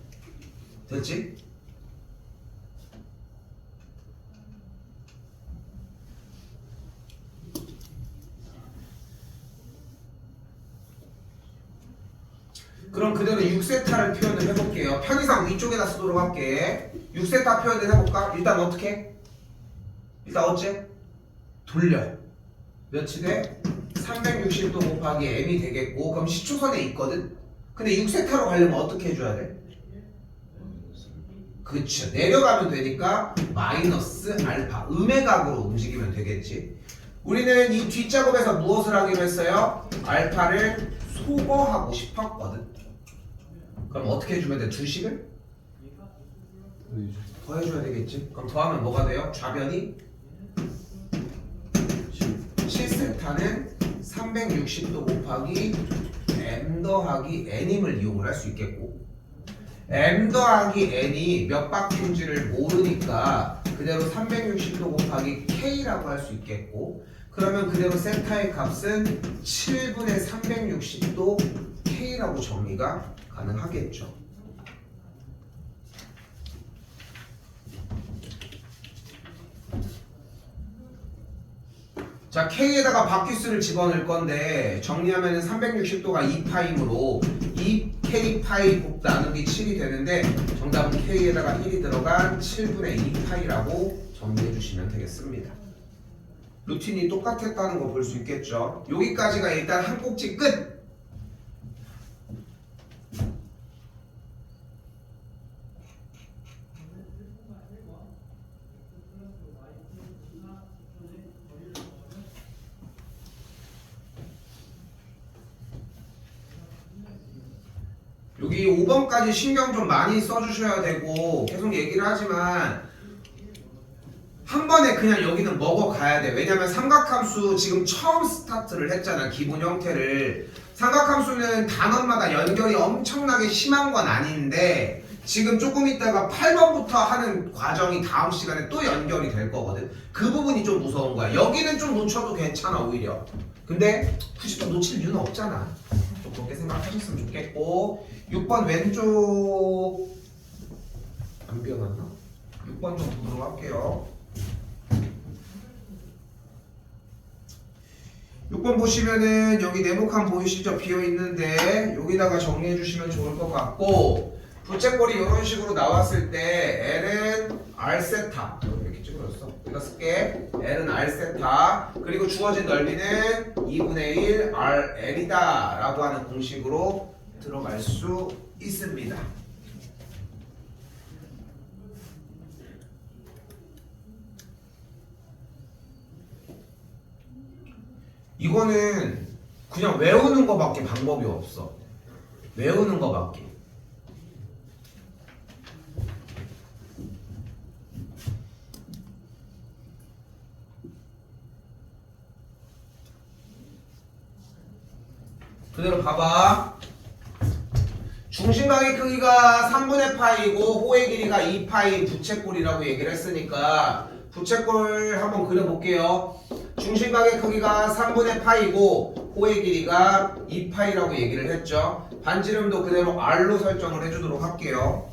됐지? 그럼 그대로 6세타를 표현을 해볼게요. 편의상 위쪽에다 쓰도록 할게. 6세타 표현을 해볼까? 일단 어떻게? 일단 어째? 돌려. 몇이 돼? 360도 곱하기 m이 되겠고 그럼 시초선에 있거든? 근데 6세타로 가려면 어떻게 해줘야 돼? 그쵸. 내려가면 되니까 마이너스 알파. 음의 각으로 움직이면 되겠지. 우리는 이 뒷작업에서 무엇을 하기로 했어요? 알파를 소거하고 싶었거든. 그럼 어떻게 해주면 돼? 두식을 더해줘야 되겠지. 그럼 더하면 뭐가 돼요? 좌변이 7세타는 360도 곱하기 m 더하기 n임을 이용을 할 수 있겠고, m 더하기 n이 몇 바퀴인지를 모르니까 그대로 360도 곱하기 k라고 할 수 있겠고, 그러면 그대로 세타의 값은 7분의 360도 k라고 정리가 가능하겠죠. 자, k에다가 바퀴수를 집어넣을 건데 정리하면 360도가 2파이므로 2k파이 나누기 7이 되는데 정답은 k에다가 1이 들어간 7분의 2파이라고 정리해 주시면 되겠습니다. 루틴이 똑같았다는 거 볼 수 있겠죠. 여기까지가 일단 한 꼭지 끝! 여기 5번까지 신경 좀 많이 써주셔야 되고, 계속 얘기를 하지만 한 번에 그냥 여기는 먹어가야 돼. 왜냐면 삼각함수 지금 처음 스타트를 했잖아. 기본 형태를. 삼각함수는 단원마다 연결이 엄청나게 심한 건 아닌데 지금 조금 있다가 8번부터 하는 과정이 다음 시간에 또 연결이 될 거거든. 그 부분이 좀 무서운 거야. 여기는 좀 놓쳐도 괜찮아 오히려. 근데 굳이 또 놓칠 이유는 없잖아. 좀 그렇게 생각하셨으면 좋겠고, 6번 왼쪽 안 비워놨나? 6번 좀 보도록 할게요. 6번 보시면은 여기 네모칸 보이시죠? 비어있는데 여기다가 정리해 주시면 좋을 것 같고, 부채꼴이 이런 식으로 나왔을 때 L은 R세타 이렇게 찍어줬어. 이거 쓸게. L은 R세타 그리고 주어진 넓이는 2분의 1 RL이다 라고 하는 공식으로 들어갈 수 있습니다. 이거는 그냥 외우는 거밖에 방법이 없어. 외우는 거밖에. 그대로 봐봐. 중심각의 크기가 3분의 파이고 호의 길이가 2파이 부채꼴이라고 얘기를 했으니까 부채꼴 한번 그려볼게요. 중심각의 크기가 3분의 파이고 호의 길이가 2파이라고 얘기를 했죠. 반지름도 그대로 R로 설정을 해주도록 할게요.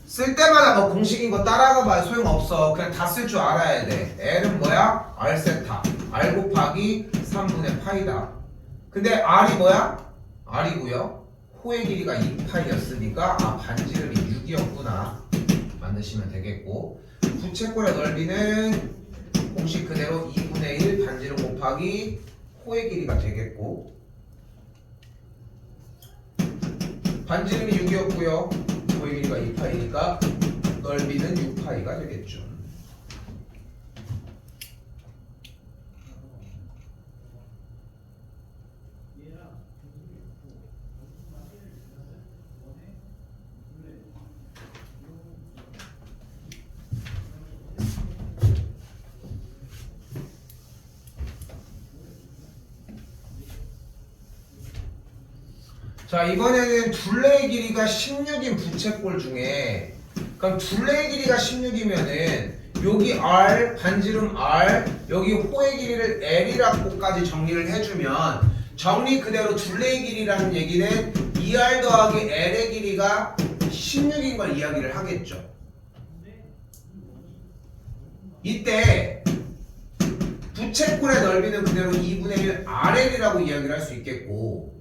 쓸 때마다 뭐 공식인 거 따라가 봐야 소용없어. 그냥 다 쓸 줄 알아야 돼. L은 뭐야? R세타 R 곱하기 3분의 파이다. 근데 R이 뭐야? R이고요. 호의 길이가 2파이였으니까 아 반지름이 6이었구나 만드시면 되겠고, 부채꼴의 넓이는 공식 그대로 2분의 1 반지름 곱하기 호의 길이가 되겠고, 반지름이 6이었고요. 호의 길이가 2파이니까 넓이는 6파이가 되겠죠. 자, 이번에는 둘레의 길이가 16인 부채꼴 중에, 그럼 둘레의 길이가 16이면은 여기 R, 반지름 R, 여기 호의 길이를 L이라고까지 정리를 해주면 정리 그대로 둘레의 길이라는 얘기는 2R 더하기 L의 길이가 16인 걸 이야기를 하겠죠. 이때 부채꼴의 넓이는 그대로 2분의 1 RL이라고 이야기를 할 수 있겠고,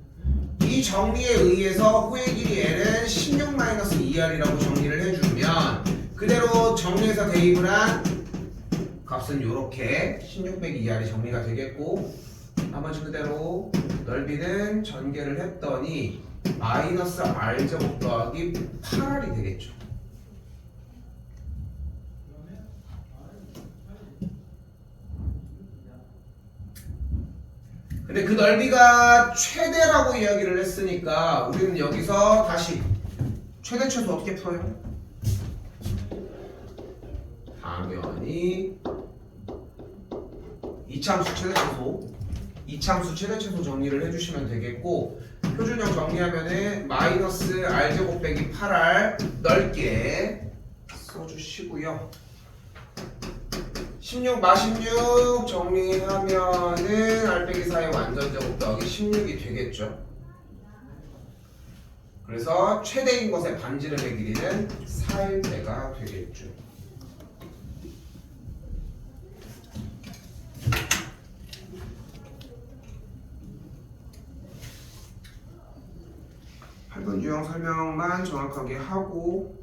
이 정리에 의해서 호의 길이 L은 16-2R이라고 정리를 해주면 그대로 정리해서 대입을 한 값은 이렇게 16 빼기 2R이 정리가 되겠고, 나머지 그대로 넓이는 전개를 했더니 마이너스 R제곱 더하기 8R이 되겠죠. 근데 그 넓이가 최대라고 이야기를 했으니까 우리는 여기서 다시 최대 최소 어떻게 풀어요? 당연히 이참수 최대 최소, 이참수 최대 최소 정리를 해주시면 되겠고, 표준형 정리하면은 마이너스 r제곱 빼기 8r 넓게 써주시고요. 16 마십육 정리하면은 r 빼기 4의 완전제곱 더하기 16이 되겠죠. 그래서 최대인 것의 반지름의 길이는 4일 때가 되겠죠. 유형 설명만 정확하게 하고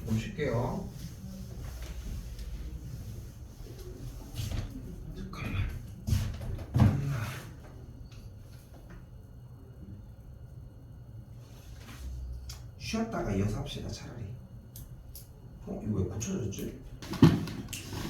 좀 쉴게요. 잠깐만. 쉬었다가 이어서 합시다 차라리. 이거 왜 고쳐졌지?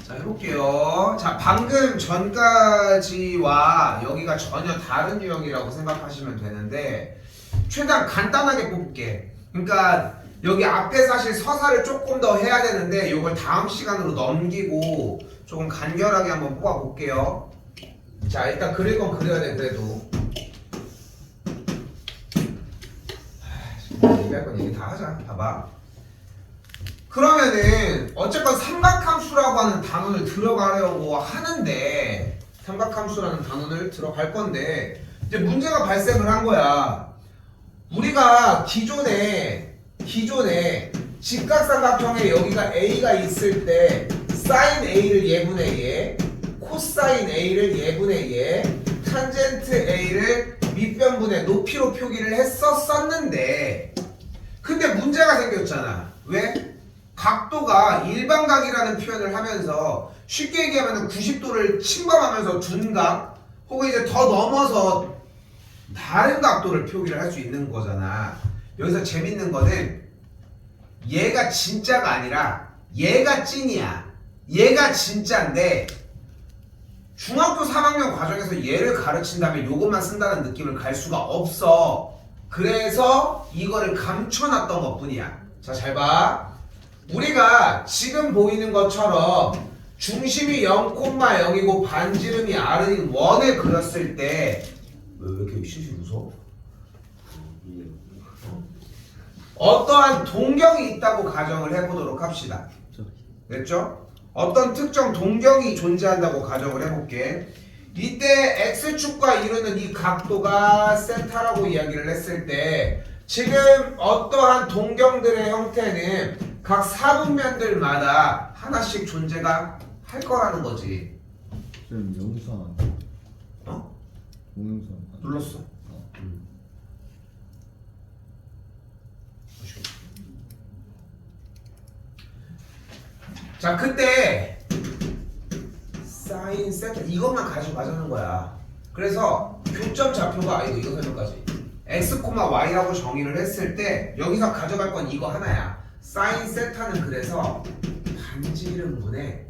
자, 해볼게요. 자, 방금 전까지와 여기가 전혀 다른 유형이라고 생각하시면 되는데, 최대한 간단하게 뽑을게. 그러니까 여기 앞에 사실 서사를 조금 더 해야 되는데 이걸 다음 시간으로 넘기고 조금 간결하게 한번 뽑아볼게요. 자, 일단 그릴 건 그려야 돼. 그래도 얘기할 건 얘기 다 하자. 봐봐. 그러면은 어쨌건 삼각함수라고 하는 단원을 들어가려고 하는데, 삼각함수라는 단원을 들어갈 건데 이제 문제가 발생을 한 거야. 우리가 기존에 직각삼각형에 여기가 a가 있을 때 sin a를 예분의 예, 코사인 a를 예분의 예, 탄젠트 a를 밑변분의 높이로 표기를 했었는데, 근데 문제가 생겼잖아. 왜? 각도가 일반각이라는 표현을 하면서 쉽게 얘기하면 90도를 침범하면서 둔각 혹은 이제 더 넘어서 다른 각도를 표기를 할 수 있는 거잖아. 여기서 재밌는 거는 얘가 진짜가 아니라 얘가 찐이야. 얘가 진짜인데 중학교 3학년 과정에서 얘를 가르친다면 요것만 쓴다는 느낌을 갈 수가 없어. 그래서 이거를 감춰놨던 것 뿐이야. 자, 잘 봐. 우리가 지금 보이는 것처럼 중심이 0,0이고 반지름이 r인 원을 그렸을 때 왜 이렇게 실실 웃어? 어떠한 동경이 있다고 가정을 해보도록 합시다. 됐죠? 어떤 특정 동경이 존재한다고 가정을 해볼게. 이때 x축과 이루는 이 각도가 세타라고 이야기를 했을 때 지금 어떠한 동경들의 형태는 각 사분면들마다 하나씩 존재가 할 거라는 거지. 쌤 영상 어? 동영상 눌렀어. 자, 그때 사인 세타 이것만 가지고 가자는 거야. 그래서 교점 좌표가 이거 설명까지 x, y라고 정의를 했을 때 여기서 가져갈 건 이거 하나야. 사인 세타는 그래서 반지름분의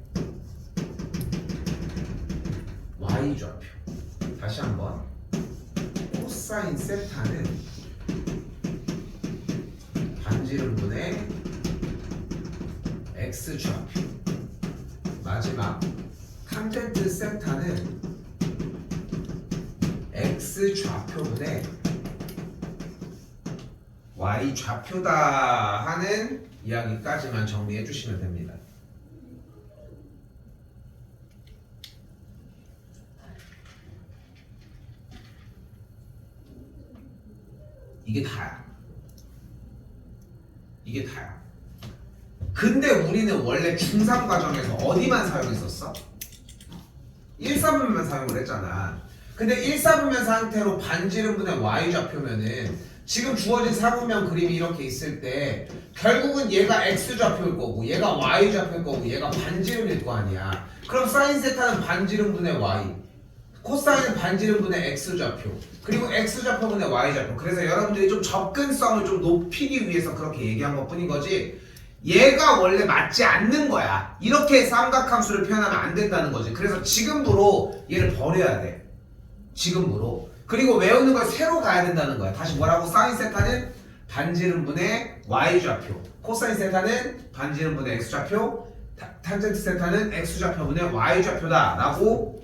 y 좌표. 다시 한번 코사인 세타는 반지름분의 x 좌표. 마지막 탄젠트 세타는 x 좌표분의 y 좌표다 하는 이야기까지만 정리해 주시면 됩니다. 이게 다야. 이게 다야. 근데 우리는 원래 중3 과정에서 어디만 사용했었어? 1사분면 사용을 했잖아. 근데 1사분면 상태로 반지름분의 y좌표면은 지금 주어진 사분면 그림이 이렇게 있을 때 결국은 얘가 x좌표일 거고 얘가 y좌표일 거고 얘가 반지름일 거 아니야. 그럼 사인 세타는 반지름분의 y, 코사인은 반지름분의 x좌표, 그리고 x좌표분의 y좌표. 그래서 여러분들이 좀 접근성을 좀 높이기 위해서 그렇게 얘기한 것 뿐인 거지, 얘가 원래 맞지 않는 거야. 이렇게 삼각함수를 표현하면 안 된다는 거지. 그래서 지금부로 얘를 버려야 돼. 지금부로. 그리고 외우는 걸 새로 가야 된다는 거야. 다시 뭐라고? 사인 세타는 반지름분의 y좌표, 코사인 세타는 반지름분의 x좌표, 탄젠트 세타는 x좌표분의 y좌표다 라고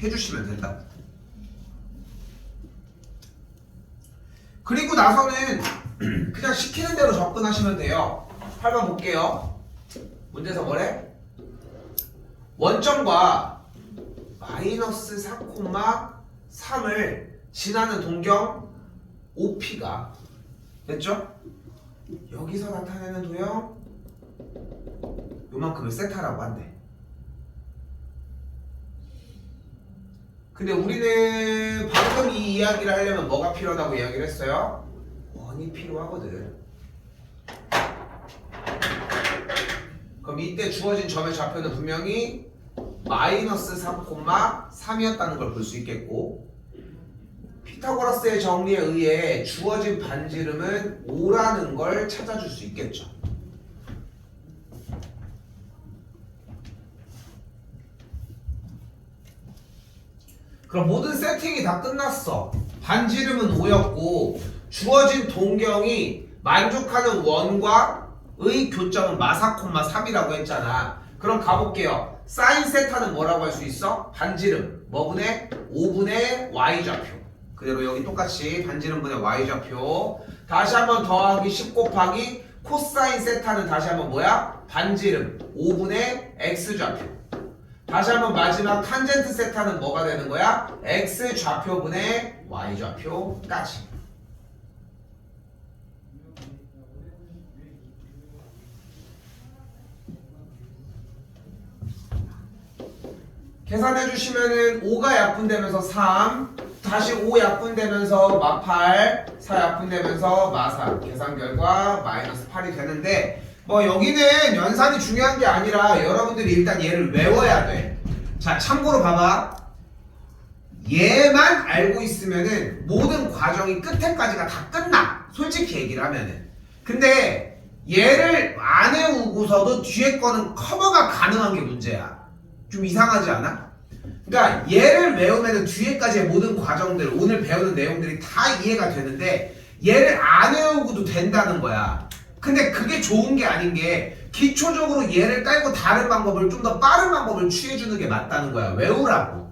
해주시면 된다. 그리고 나서는 그냥 시키는 대로 접근하시면 돼요. 8번 볼게요. 문제에서 뭐래? 원점과 마이너스 4,3을 지나는 동경 OP가 됐죠? 여기서 나타내는 도형 요만큼을 세타라고 한대. 근데 우리는 방금 이 이야기를 하려면 뭐가 필요하다고 이야기를 했어요? 원이 필요하거든. 그럼 이때 주어진 점의 좌표는 분명히 마이너스 3,3이었다는 걸 볼 수 있겠고, 피타고라스의 정리에 의해 주어진 반지름은 5라는 걸 찾아줄 수 있겠죠. 그럼 모든 세팅이 다 끝났어. 반지름은 5였고 주어진 동경이 만족하는 원과의 교점은 마4,3이라고 했잖아. 그럼 가볼게요. 사인 세타는 뭐라고 할 수 있어? 반지름 뭐분의 5분의 y좌표. 그대로 여기 똑같이 반지름분의 y좌표. 다시 한번 더하기 10 곱하기 코사인 세타는 다시 한번 뭐야? 반지름 5분의 x좌표. 다시 한번 마지막 탄젠트 세타는 뭐가 되는 거야? x좌표분의 y좌표까지. 계산해 주시면은 5가 약분되면서 3, 다시 5 약분되면서 마8, 4 약분되면서 마3. 계산 결과 마이너스 8이 되는데, 뭐 여기는 연산이 중요한 게 아니라 여러분들이 일단 얘를 외워야 돼. 자, 참고로 봐봐. 얘만 알고 있으면은 모든 과정이 끝에까지가 다 끝나. 솔직히 얘기를 하면은. 근데 얘를 안 외우고서도 뒤에 거는 커버가 가능한 게 문제야. 좀 이상하지 않아? 그러니까 얘를 외우면은 뒤에까지의 모든 과정들, 오늘 배우는 내용들이 다 이해가 되는데 얘를 안 외우고도 된다는 거야. 근데 그게 좋은 게 아닌 게 기초적으로 얘를 깔고 다른 방법을 좀 더 빠른 방법을 취해주는 게 맞다는 거야. 외우라고.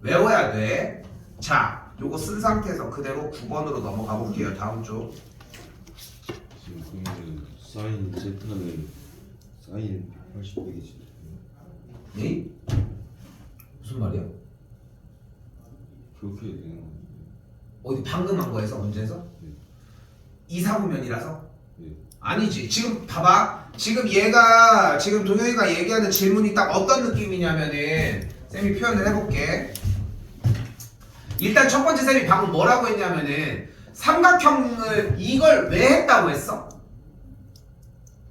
외워야 돼. 자, 요거 쓴 상태에서 그대로 9번으로 넘어가 볼게요. 다음 쪽. 지금 그러면 사인 세타는 사인 180되겠지. 네? 무슨 말이야? 그렇게 되는 건데. 어디 방금 한 거에서 문제에서? 네. 2, 4분면이라서? 네. 아니지. 지금 봐봐. 지금 얘가 지금 동영이가 얘기하는 질문이 딱 어떤 느낌이냐면은 쌤이 표현을 해볼게. 일단 첫 번째 쌤이 방금 뭐라고 했냐면은 삼각형을 이걸 왜 했다고 했어?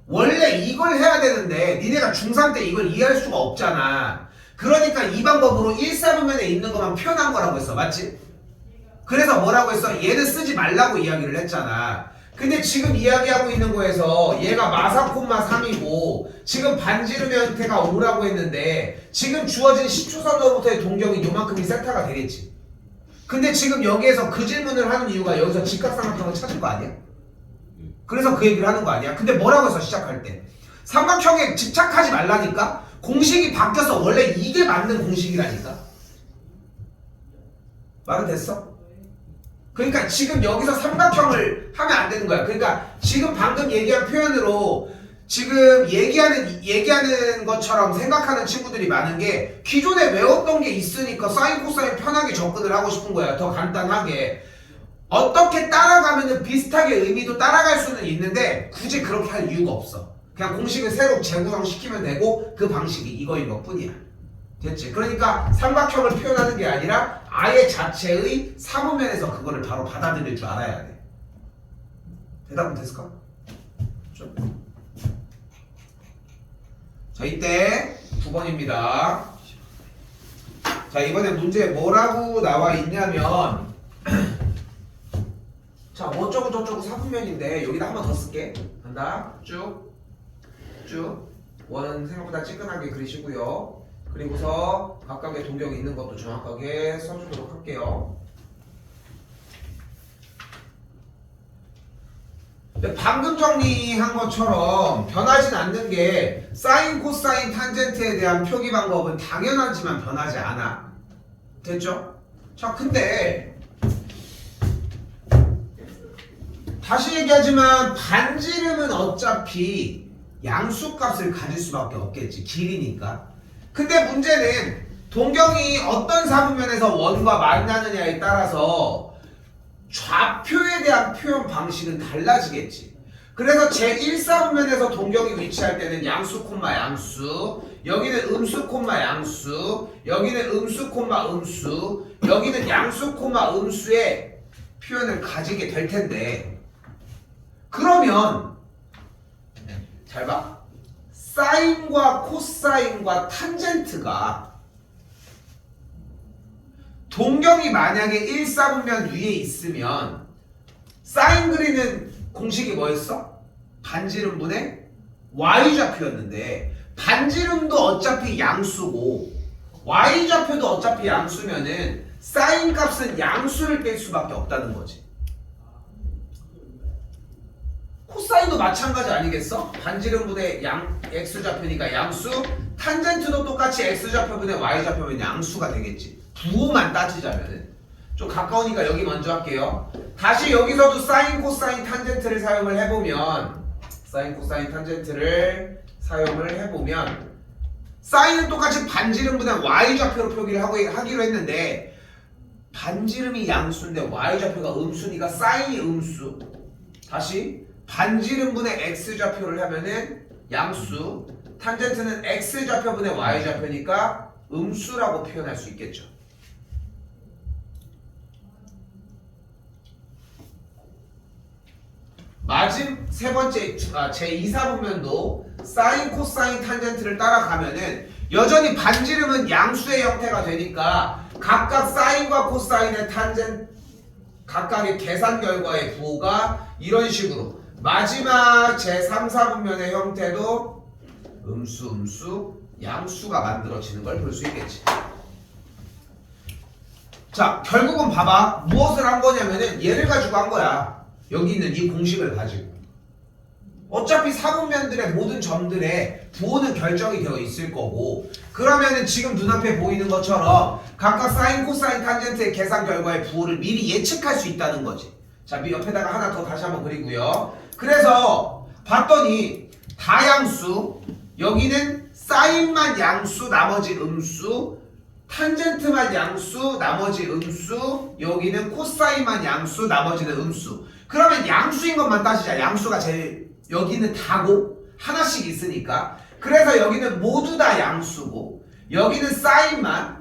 원래 이걸 해야 되는데 니네가 중3 때 이걸 이해할 수가 없잖아. 그러니까 이 방법으로 1, 4분면에 있는 것만 표현한 거라고 했어. 맞지? 그래서 뭐라고 했어? 얘는 쓰지 말라고 이야기를 했잖아. 근데 지금 이야기하고 있는 거에서 얘가 마4,3이고 지금 반지름의 형태가 5라고 했는데 지금 주어진 10초선으로부터의 동경이 요만큼이 세타가 되겠지. 근데 지금 여기에서 그 질문을 하는 이유가 여기서 직각삼각형을 찾을 거 아니야? 그래서 그 얘기를 하는 거 아니야? 근데 뭐라고 해서 시작할 때? 삼각형에 집착하지 말라니까? 공식이 바뀌어서 원래 이게 맞는 공식이라니까? 말은 됐어? 그러니까 지금 여기서 삼각형을 하면 안 되는 거야. 그러니까 지금 방금 얘기한 표현으로 지금 얘기하는 것처럼 생각하는 친구들이 많은 게 기존에 외웠던 게 있으니까 사인 코사인 편하게 접근을 하고 싶은 거야. 더 간단하게. 어떻게 따라가면은 비슷하게 의미도 따라갈 수는 있는데 굳이 그렇게 할 이유가 없어. 그냥 공식을 새로 재구성시키면 되고 그 방식이 이거인 것 뿐이야. 됐지? 그러니까 삼각형을 표현하는 게 아니라 아예 자체의 사분면에서 그거를 바로 받아들일 줄 알아야 돼. 대답은 됐을까? 좀. 자, 이때 9번입니다. 자, 이번에 문제에 뭐라고 나와 있냐면 자, 어쩌고 저쩌고 사분면인데 여기다 한 번 더 쓸게. 간다. 쭉. 쭉 원은 생각보다 찌끈하게 그리시고요. 그리고서 각각의 동경이 있는 것도 정확하게 써주도록 할게요. 근데 방금 정리한 것처럼 변하진 않는 게 사인, 코사인, 탄젠트에 대한 표기 방법은 당연하지만 변하지 않아. 됐죠? 자, 근데 다시 얘기하지만 반지름은 어차피 양수값을 가질 수밖에 없겠지. 길이니까. 근데 문제는 동경이 어떤 사분면에서 원과 만나느냐에 따라서 좌표에 대한 표현 방식은 달라지겠지. 그래서 제1사분면에서 동경이 위치할 때는 양수 콤마 양수, 여기는 음수 콤마 양수, 여기는 음수 콤마 음수, 여기는 양수 콤마 음수의 표현을 가지게 될 텐데, 그러면 잘 봐. 사인과 코사인과 탄젠트가 동경이 만약에 1사분면 위에 있으면 사인 그리는 공식이 뭐였어? 반지름분의 y좌표였는데 반지름도 어차피 양수고 y좌표도 어차피 양수면은 사인 값은 양수를 뺄 수밖에 없다는 거지. 코사인도 마찬가지 아니겠어? 반지름분의 x좌표니까 양수, 탄젠트도 똑같이 x좌표분의 y좌표면 양수가 되겠지. 부호만 따지자면은. 좀 가까우니까 여기 먼저 할게요. 다시 여기서도 사인, 코사인, 탄젠트를 사용을 해보면 사인, 코사인, 탄젠트를 사용을 해보면 사인은 똑같이 반지름분의 y좌표로 표기를 하기로 했는데 반지름이 양수인데 y좌표가 음수니까 사인이 음수. 다시 반지름분의 x좌표를 하면은 양수, 탄젠트는 x좌표분의 y좌표니까 음수라고 표현할 수 있겠죠. 마지막 세 번째 제2사분면도 사인, 코사인, 탄젠트를 따라가면은 여전히 반지름은 양수의 형태가 되니까 각각 사인과 코사인의 탄젠트 각각의 계산 결과의 부호가 이런 식으로 마지막 제3, 4분면의 형태도 음수, 음수, 양수가 만들어지는 걸 볼 수 있겠지. 자, 결국은 봐봐. 무엇을 한 거냐면은 얘를 가지고 한 거야. 여기 있는 이 공식을 가지고. 어차피 사분면들의 모든 점들의 부호는 결정이 되어 있을 거고 그러면은 지금 눈앞에 보이는 것처럼 각각 사인, 코사인, 탄젠트의 계산 결과의 부호를 미리 예측할 수 있다는 거지. 자, 옆에다가 하나 더 다시 한번 그리고요. 그래서 봤더니 다양수, 여기는 사인만 양수, 나머지 음수, 탄젠트만 양수, 나머지 음수, 여기는 코사인만 양수, 나머지는 음수. 그러면 양수인 것만 따지자. 양수가 제일 여기는 다고 하나씩 있으니까. 그래서 여기는 모두 다 양수고 여기는 사인만,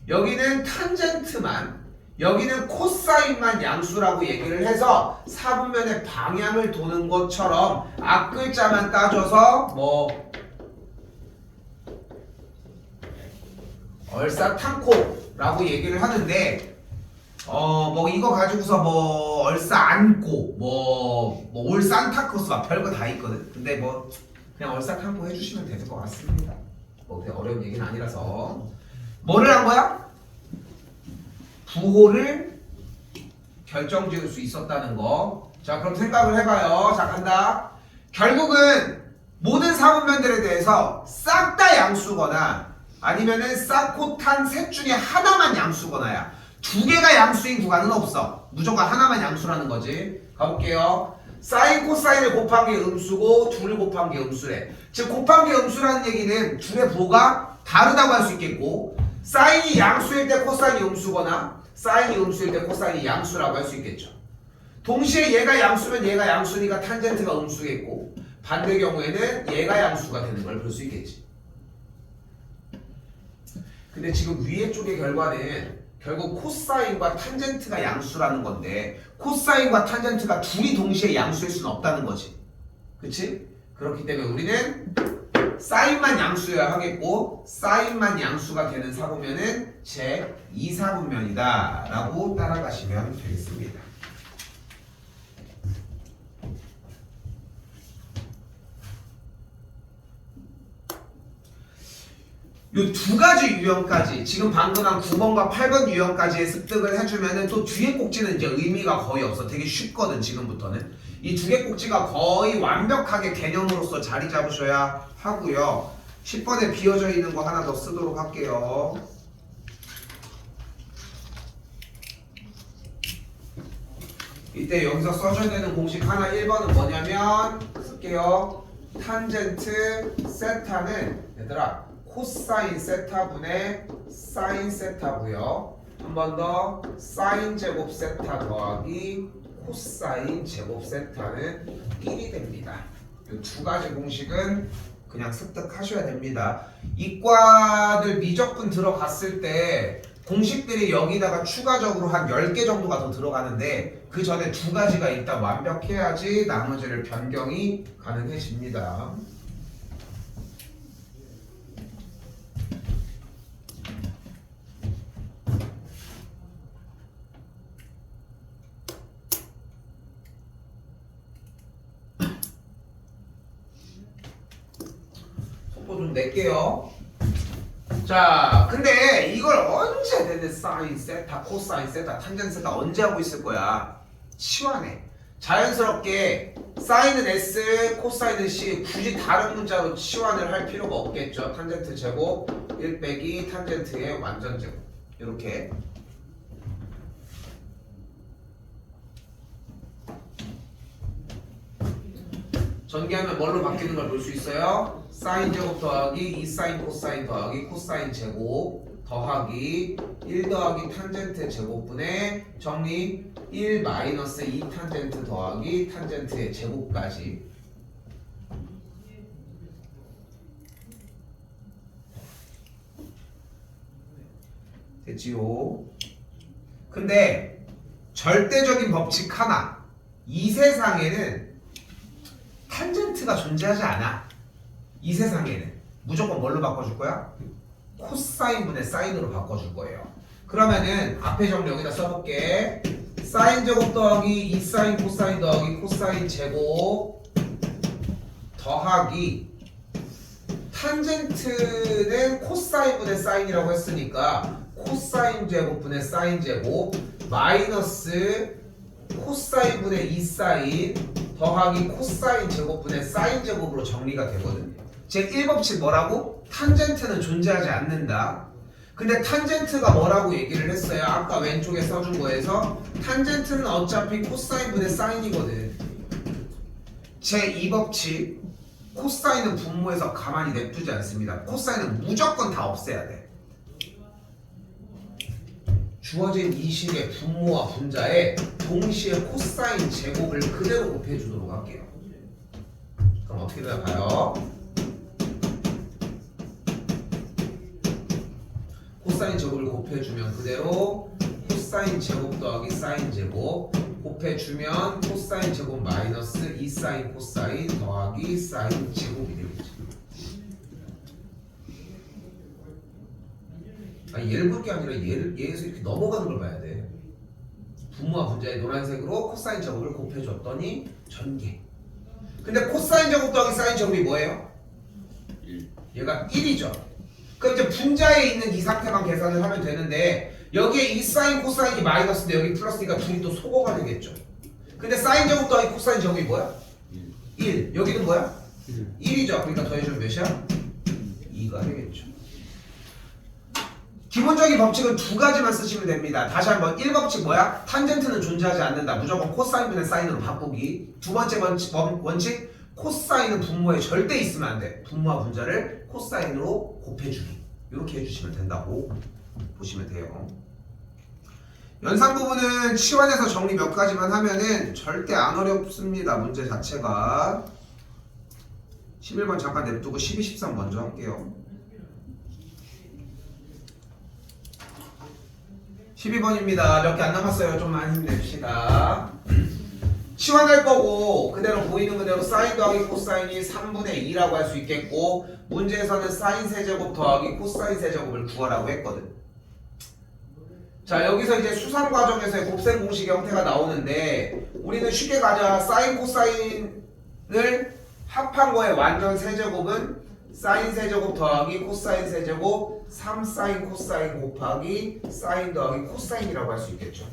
여기는 탄젠트만, 여기는 코사인만 양수라고 얘기를 해서 사분면의 방향을 도는 것처럼 앞글자만 따져서 뭐 얼싸탄코라고 얘기를 하는데 뭐 이거 가지고서 뭐 얼싸 안고 뭐 올 산타크로스 막 별거 다 있거든. 근데 뭐 그냥 얼싸탄코 해주시면 될 것 같습니다. 뭐 그냥 어려운 얘기는 아니라서. 뭐를 한 거야? 부호를 결정지을 수 있었다는 거. 자, 그럼 생각을 해봐요. 자, 간다. 결국은 모든 사분면들에 대해서 싹 다 양수거나 아니면은 싹, 코, 탄 셋 중에 하나만 양수거나야. 두 개가 양수인 구간은 없어. 무조건 하나만 양수라는 거지. 가볼게요. 사인, 코사인을 곱한 게 음수고 둘을 곱한 게 음수래. 즉 곱한 게 음수라는 얘기는 둘의 부호가 다르다고 할 수 있겠고 사인이 양수일 때 코사인이 음수거나 사인이 음수일 때 코사인이 양수라고 할 수 있겠죠. 동시에 얘가 양수면 얘가 양수니까 탄젠트가 음수겠고 반대 경우에는 얘가 양수가 되는 걸 볼 수 있겠지. 근데 지금 위에 쪽의 결과는 결국 코사인과 탄젠트가 양수라는 건데 코사인과 탄젠트가 둘이 동시에 양수일 수는 없다는 거지. 그치? 그렇기 때문에 우리는 사인만 양수여야 하겠고 사인만 양수가 되는 사분면은 제2사분면이다 라고 따라가시면 되겠습니다. 요 두 가지 유형까지 지금 방금 한 9번과 8번 유형까지의 습득을 해주면은 또 뒤에 꼭지는 이제 의미가 거의 없어. 되게 쉽거든 지금부터는. 이 두 개 꼭지가 거의 완벽하게 개념으로서 자리 잡으셔야 하고요. 10번에 비어져 있는 거 하나 더 쓰도록 할게요. 이때 여기서 써줘야 되는 공식 하나 1번은 뭐냐면 쓸게요. 탄젠트 세타는 얘들아 코사인 세타분의 사인 세타고요. 한 번 더 사인 제곱 세타 더하기 코사인 제곱 세타는 1이 됩니다. 이 두 가지 공식은 그냥 습득하셔야 됩니다. 이과들 미적분 들어갔을 때 공식들이 여기다가 추가적으로 한 10개 정도가 더 들어가는데 그 전에 두 가지가 일단 완벽해야지 나머지를 변경이 가능해집니다. 속도 좀 낼게요. 자, 근데 이걸 언제 내내 사인 세타, 코사인 세타, 탄젠트 세타 언제 하고 있을 거야? 치환해. 자연스럽게 사인은 S, 코사인은 C 굳이 다른 문자로 치환을 할 필요가 없겠죠. 탄젠트 제곱 1 빼기 탄젠트의 완전 제곱 이렇게. 전개하면 뭘로 바뀌는 걸 볼 수 있어요? 사인 제곱 더하기 2 사인 코사인 더하기 코사인 제곱 더하기 1 더하기 탄젠트 제곱분의 정리 1 마이너스 2 탄젠트 더하기 탄젠트의 제곱까지. 됐지요? 근데 절대적인 법칙 하나, 이 세상에는 탄젠트가 존재하지 않아. 이 세상에는 무조건 뭘로 바꿔줄 거야? 코사인분의 사인으로 바꿔줄 거예요. 그러면은 앞에 정리 여기다 써볼게. 사인 제곱 더하기 2 사인 코사인 더하기 코사인 제곱 더하기 탄젠트는 코사인분의 사인이라고 했으니까 코사인 제곱분의 사인 제곱 마이너스 코사인분의 2 사인 더하기 코사인 제곱분의 사인 제곱으로 정리가 되거든. 제 1법칙 뭐라고? 탄젠트는 존재하지 않는다. 근데 탄젠트가 뭐라고 얘기를 했어요? 아까 왼쪽에 써준 거에서 탄젠트는 어차피 코사인분의 사인이거든. 제 2법칙 코사인은 분모에서 가만히 냅두지 않습니다. 코사인은 무조건 다 없애야 돼. 주어진 이 식의 분모와 분자에 동시에 코사인 제곱을 그대로 곱해주도록 할게요. 그럼 어떻게 될까요? 코사인 제곱을 곱해주면 그대로 코사인 제곱 더하기 사인 제곱 곱해주면 코사인 제곱 마이너스 2 사인 코사인 더하기 사인 제곱이 되겠죠. 아니 얘를 볼 게 아니라 얘에서 이렇게 넘어가는 걸 봐야 돼. 분모와 분자의 노란색으로 코사인 제곱을 곱해줬더니 전개. 근데 코사인 제곱 더하기 사인 제곱이 뭐예요? 1. 얘가 1이죠. 그럼 이제 분자에 있는 이 상태만 계산을 하면 되는데 여기에 이 사인 코사인이 마이너스인데 여기 플러스니까 둘이 또 소거가 되겠죠. 근데 사인 제곱 더하기 코사인 제곱이 뭐야? 1. 여기는 뭐야? 1이죠. 그러니까 더해주면 몇이야? 2가 되겠죠. 기본적인 법칙은 두 가지만 쓰시면 됩니다. 다시 한번 1법칙 뭐야? 탄젠트는 존재하지 않는다. 무조건 코사인분의 사인으로 바꾸기. 두 번째 원칙 코사인은 분모에 절대 있으면 안 돼. 분모와 분자를 코사인으로 곱해주기. 이렇게 해주시면 된다고 보시면 돼요. 연산 부분은 치환해서 정리 몇 가지만 하면은 절대 안 어렵습니다. 문제 자체가. 11번 잠깐 냅두고 12, 13 먼저 할게요. 12번입니다. 몇 개 안 남았어요. 좀 많이 힘냅시다. 치환할 거고 그대로 보이는 그대로 사인 더하기 코사인이 3분의 2라고 할 수 있겠고 문제에서는 사인 세제곱 더하기 코사인 세제곱을 구하라고 했거든. 자 여기서 이제 수상 과정에서의 곱셈 공식 형태가 나오는데 우리는 쉽게 가자. 사인 코사인을 합한 거의 완전 세제곱은 사인 세제곱 더하기 코사인 세제곱 3사인 코사인 곱하기 사인 더하기 코사인이라고 할 수 있겠죠.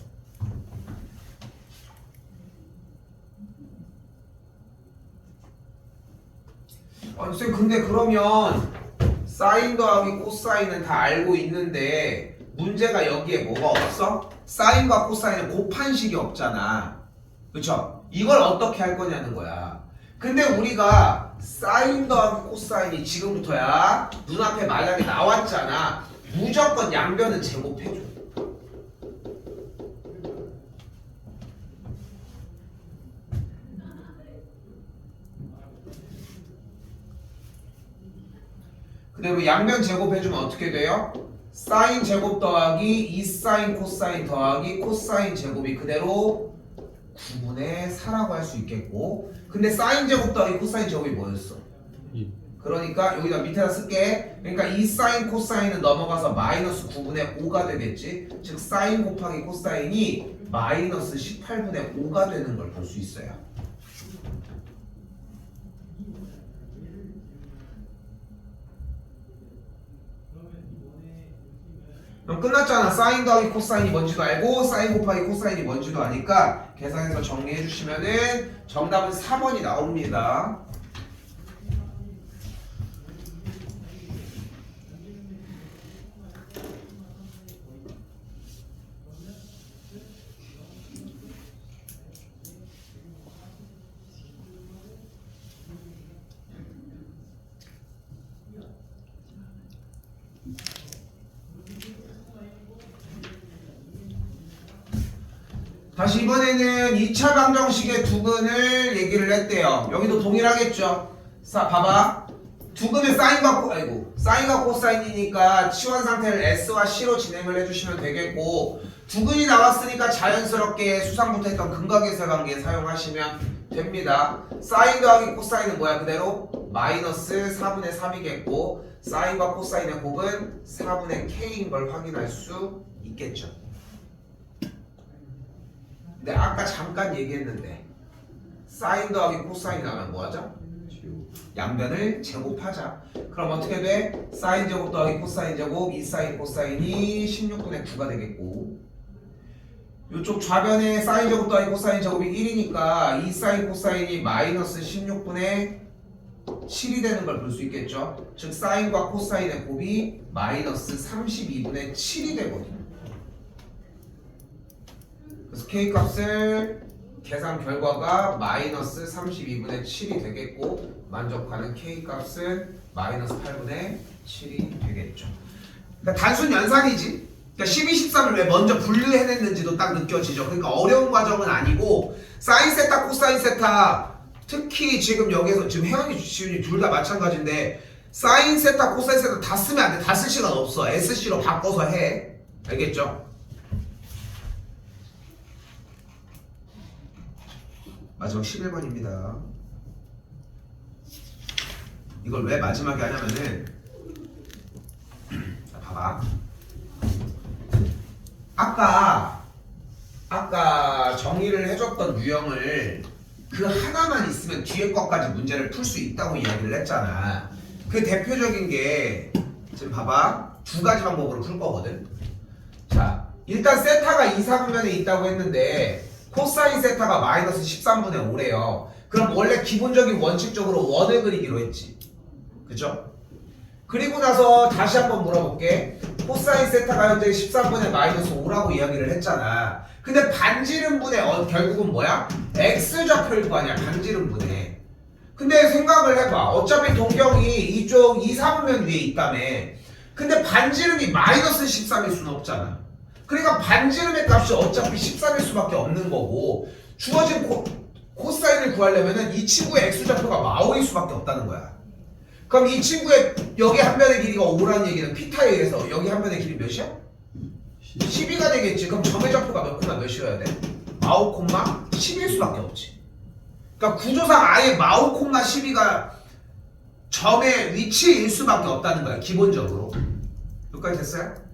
아니 쌤 근데 그러면 사인 더하기 코사인은 다 알고 있는데 문제가 여기에 뭐가 없어? 사인과 코사인은 곱한식이 없잖아. 그쵸? 이걸 어떻게 할 거냐는 거야. 근데 우리가 사인 더하기 코사인이 지금부터야 눈앞에 만약에 나왔잖아. 무조건 양변은 제곱해줘. 그대로 양변 제곱해주면 어떻게 돼요? 사인 제곱 더하기 2사인 코사인 더하기 코사인 제곱이 그대로 9분의 4라고 할 수 있겠고, 근데 사인 제곱 더하기 코사인 제곱이 뭐였어? 그러니까 여기다 밑에다 쓸게. 그러니까 2사인 코사인은 넘어가서 마이너스 9분의 5가 되겠지. 즉 사인 곱하기 코사인이 마이너스 18분의 5가 되는 걸 볼 수 있어요. 그럼 끝났잖아. 사인 더하기 코사인이 뭔지도 알고 사인 곱하기 코사인이 뭔지도 아니까 계산해서 정리해 주시면은 정답은 4번이 나옵니다. 다시 이번에는 2차 방정식의 두근을 얘기를 했대요. 여기도 동일하겠죠. 자, 봐봐. 두근의 사인과 코사인이니까 치환 상태를 S와 C로 진행을 해주시면 되겠고, 두근이 나왔으니까 자연스럽게 수상부터 했던 근각계사 관계 사용하시면 됩니다. 사인 더하기 코사인은 뭐야? 그대로 마이너스 4분의 3이겠고, 사인과 코사인의 곱은 4분의 K인 걸 확인할 수 있겠죠. 근데 아까 잠깐 얘기했는데 사인 더하기 코사인 나면 뭐하자? 양변을 제곱하자. 그럼 어떻게 돼? 사인 제곱 더하기 코사인 제곱 2사인 코사인이 16분의 9가 되겠고, 이쪽 좌변에 사인 제곱 더하기 코사인 제곱이 1이니까 2사인 코사인이 마이너스 16분의 7이 되는 걸 볼 수 있겠죠. 즉 사인과 코사인의 곱이 마이너스 32분의 7이 되거든요. 그래서 K값을 계산 결과가 마이너스 32분의 7이 되겠고, 만족하는 K값은 마이너스 8분의 7이 되겠죠. 그러니까 단순 연산이지. 그러니까 12, 13을 왜 먼저 분류해냈는지도 딱 느껴지죠. 그러니까 어려운 과정은 아니고, 사인 세타, 코사인 세타, 특히 지금 여기서 지금 혜원이, 지훈이 둘 다 마찬가지인데 사인 세타, 코사인 세타 다 쓰면 안 돼. 다 쓸 시간 없어. SC로 바꿔서 해. 알겠죠? 마지막 11번입니다. 이걸 왜 마지막에 하냐면은, 자, 봐봐. 아까 정리를 해줬던 유형을 그 하나만 있으면 뒤에 것까지 문제를 풀 수 있다고 이야기를 했잖아. 그 대표적인 게 지금 봐봐. 두 가지 방법으로 풀 거거든. 자, 일단 세타가 2, 4분면에 있다고 했는데 코사인 세타가 마이너스 13분의 5래요. 그럼 원래 기본적인 원칙적으로 원을 그리기로 했지. 그죠? 그리고 나서 다시 한번 물어볼게. 코사인 세타가 현재 13분의 마이너스 5라고 이야기를 했잖아. 근데 반지름분의 결국은 뭐야? X좌표일 거 아니야. 반지름분의. 근데 생각을 해봐. 어차피 동경이 이쪽 2, 4분면 위에 있다며. 근데 반지름이 마이너스 13일 수는 없잖아. 그러니까 반지름의 값이 어차피 13일 수밖에 없는 거고, 주어진 코사인을 구하려면은 이 친구의 X좌표가 마오일 수밖에 없다는 거야. 그럼 이 친구의 여기 한 변의 길이가 5라는 얘기는 피타에 의해서 여기 한 변의 길이 몇이야? 12가 되겠지. 그럼 점의 좌표가 몇 콤마 몇이어야 돼? 마오 콤마 10일 수밖에 없지. 그러니까 구조상 아예 마오 콤마 12가 점의 위치일 수밖에 없다는 거야. 기본적으로. 여기까지 됐어요?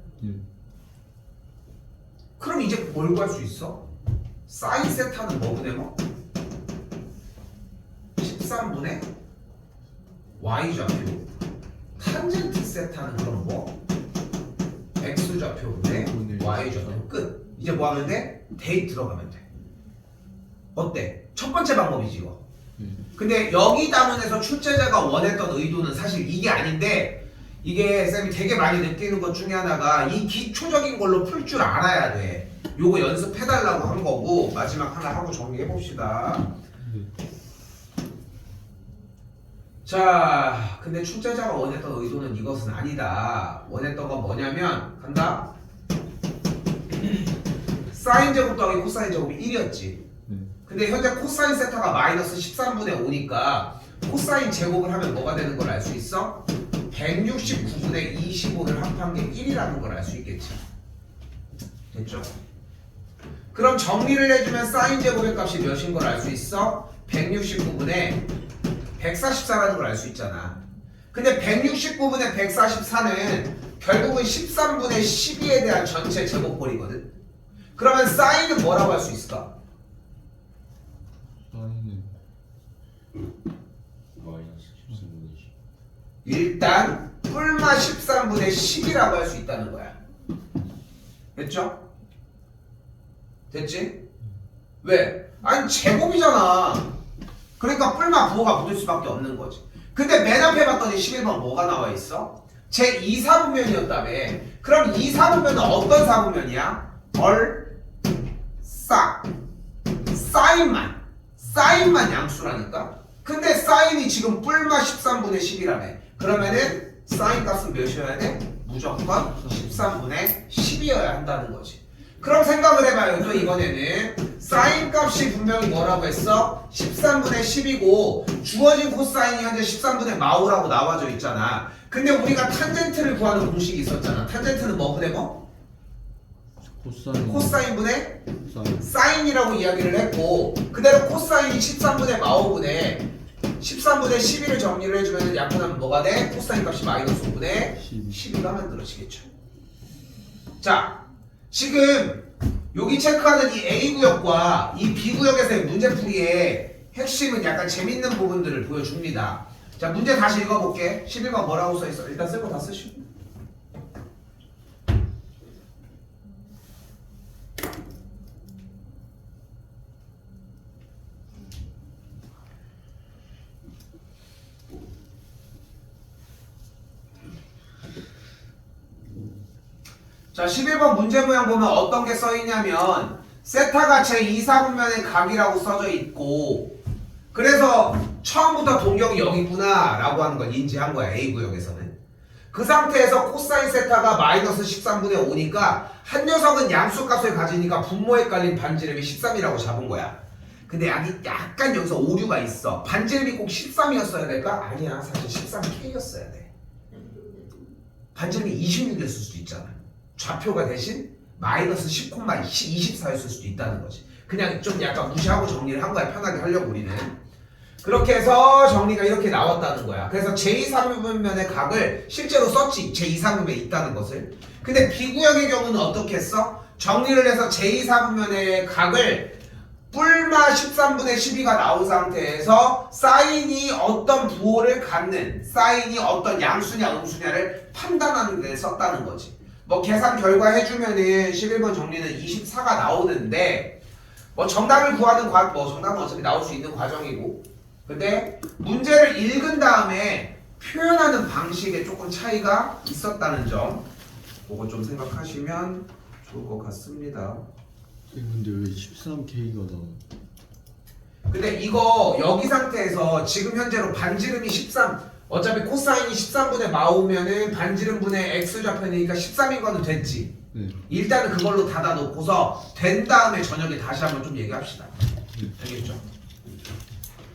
그럼 이제 뭘 구할 수 있어? 사인 세타는 뭐분의 뭐? 13분의 Y좌표. 탄젠트 세타는 그럼 뭐? x좌표분의 y좌표 끝. 이제 뭐 하면 돼? 대입 들어가면 돼. 어때? 첫 번째 방법이지 이거. 근데 여기 단원에서 출제자가 원했던 의도는 사실 이게 아닌데, 이게 쌤이 되게 많이 느끼는 것 중에 하나가 이 기초적인 걸로 풀 줄 알아야 돼. 요거 연습해달라고 한 거고, 마지막 하나 하고 정리해봅시다. 자, 근데 출제자가 원했던 의도는 이것은 아니다. 원했던 건 뭐냐면, 간다. 사인 제곱 더하기 코사인 제곱이 1이었지. 근데 현재 코사인 세타가 마이너스 13분의 5니까 코사인 제곱을 하면 뭐가 되는 걸 알 수 있어? 169분의 25를 합한 게 1이라는 걸 알 수 있겠지. 됐죠? 그럼 정리를 해주면 사인 제곱의 값이 몇인 걸 알 수 있어? 169분의 144라는 걸 알 수 있잖아. 근데 169분의 144는 결국은 13분의 12에 대한 전체 제곱꼴이거든. 그러면 사인은 뭐라고 할 수 있을까? 사인은 마이너스 13분의 10. 일단 뿔마 13분의 10이라고 할 수 있다는 거야. 됐죠? 됐지? 왜? 아니 제곱이잖아. 그러니까 뿔마 부호가 붙을 수밖에 없는 거지. 근데 맨 앞에 봤더니 11번 뭐가 나와 있어? 제 2사분면이었다며. 그럼 2사분면은 어떤 사분면이야? 사인만 양수라니까. 근데 사인이 지금 뿔마 13분의 10이라며. 그러면은 사인 값은 몇이어야 돼? 무조건 13분의 10이어야 한다는 거지. 그럼 생각을 해봐요. 또 이번에는 사인 값이 분명히 뭐라고 했어? 13분의 10이고 주어진 코사인이 현재 13분의 마오라고 나와져 있잖아. 근데 우리가 탄젠트를 구하는 공식이 있었잖아. 탄젠트는 뭐분의 뭐? 코사인분의 사인이라고 이야기를 했고, 그대로 코사인이 13분의 마오분의 13분의 12를 정리를 해주면 약분하면 뭐가 돼? 코사인 값이 마이너스 5분의 12가 만들어지겠죠. 자, 지금 여기 체크하는 이 A구역과 이 B구역에서의 문제풀이의 핵심은 약간 재밌는 부분들을 보여줍니다. 자, 문제 다시 읽어볼게. 11번 뭐라고 써있어? 일단 쓸 거 다 쓰시고. 자, 11번 문제 모양 보면 어떤 게 써있냐면 세타가 제2사분면의 각이라고 써져 있고, 그래서 처음부터 동격이 여기 있구나 라고 하는 걸 인지한 거야. A구역에서는. 그 상태에서 코사인 세타가 마이너스 13분의 5니까 한 녀석은 양수값을 가지니까 분모에 깔린 반지름이 13이라고 잡은 거야. 근데 약간 여기서 오류가 있어. 반지름이 꼭 13이었어야 될까? 아니야. 사실 13K였어야 돼. 반지름이 26이었을 수도 있잖아. 좌표가 대신 마이너스 10,24였을 수도 있다는 거지. 그냥 좀 약간 무시하고 정리를 한 거야. 편하게 하려고 우리는. 그렇게 해서 정리가 이렇게 나왔다는 거야. 그래서 제2사분면의 각을 실제로 썼지. 제2사분면에 있다는 것을. 근데 B구역의 경우는 어떻게 했어? 정리를 해서 제2사분면의 각을 뿔마 13분의 12가 나온 상태에서 사인이 어떤 부호를 갖는, 사인이 어떤 양수냐 음수냐를 판단하는 데 썼다는 거지. 뭐 계산 결과 해주면은 11번 정리는 24가 나오는데, 뭐 정답을 구하는 정답은 어차피 나올 수 있는 과정이고, 근데 문제를 읽은 다음에 표현하는 방식에 조금 차이가 있었다는 점, 그거 좀 생각하시면 좋을 것 같습니다. 근데 왜 13K가 나와? 근데 이거 여기 상태에서 지금 현재로 반지름이 13, 어차피 코사인이 13분의 마오면은 반지름분의 x좌표니까 13인 거는 됐지. 네. 일단은 그걸로 닫아놓고서 된 다음에 저녁에 다시 한번 좀 얘기합시다. 알겠죠?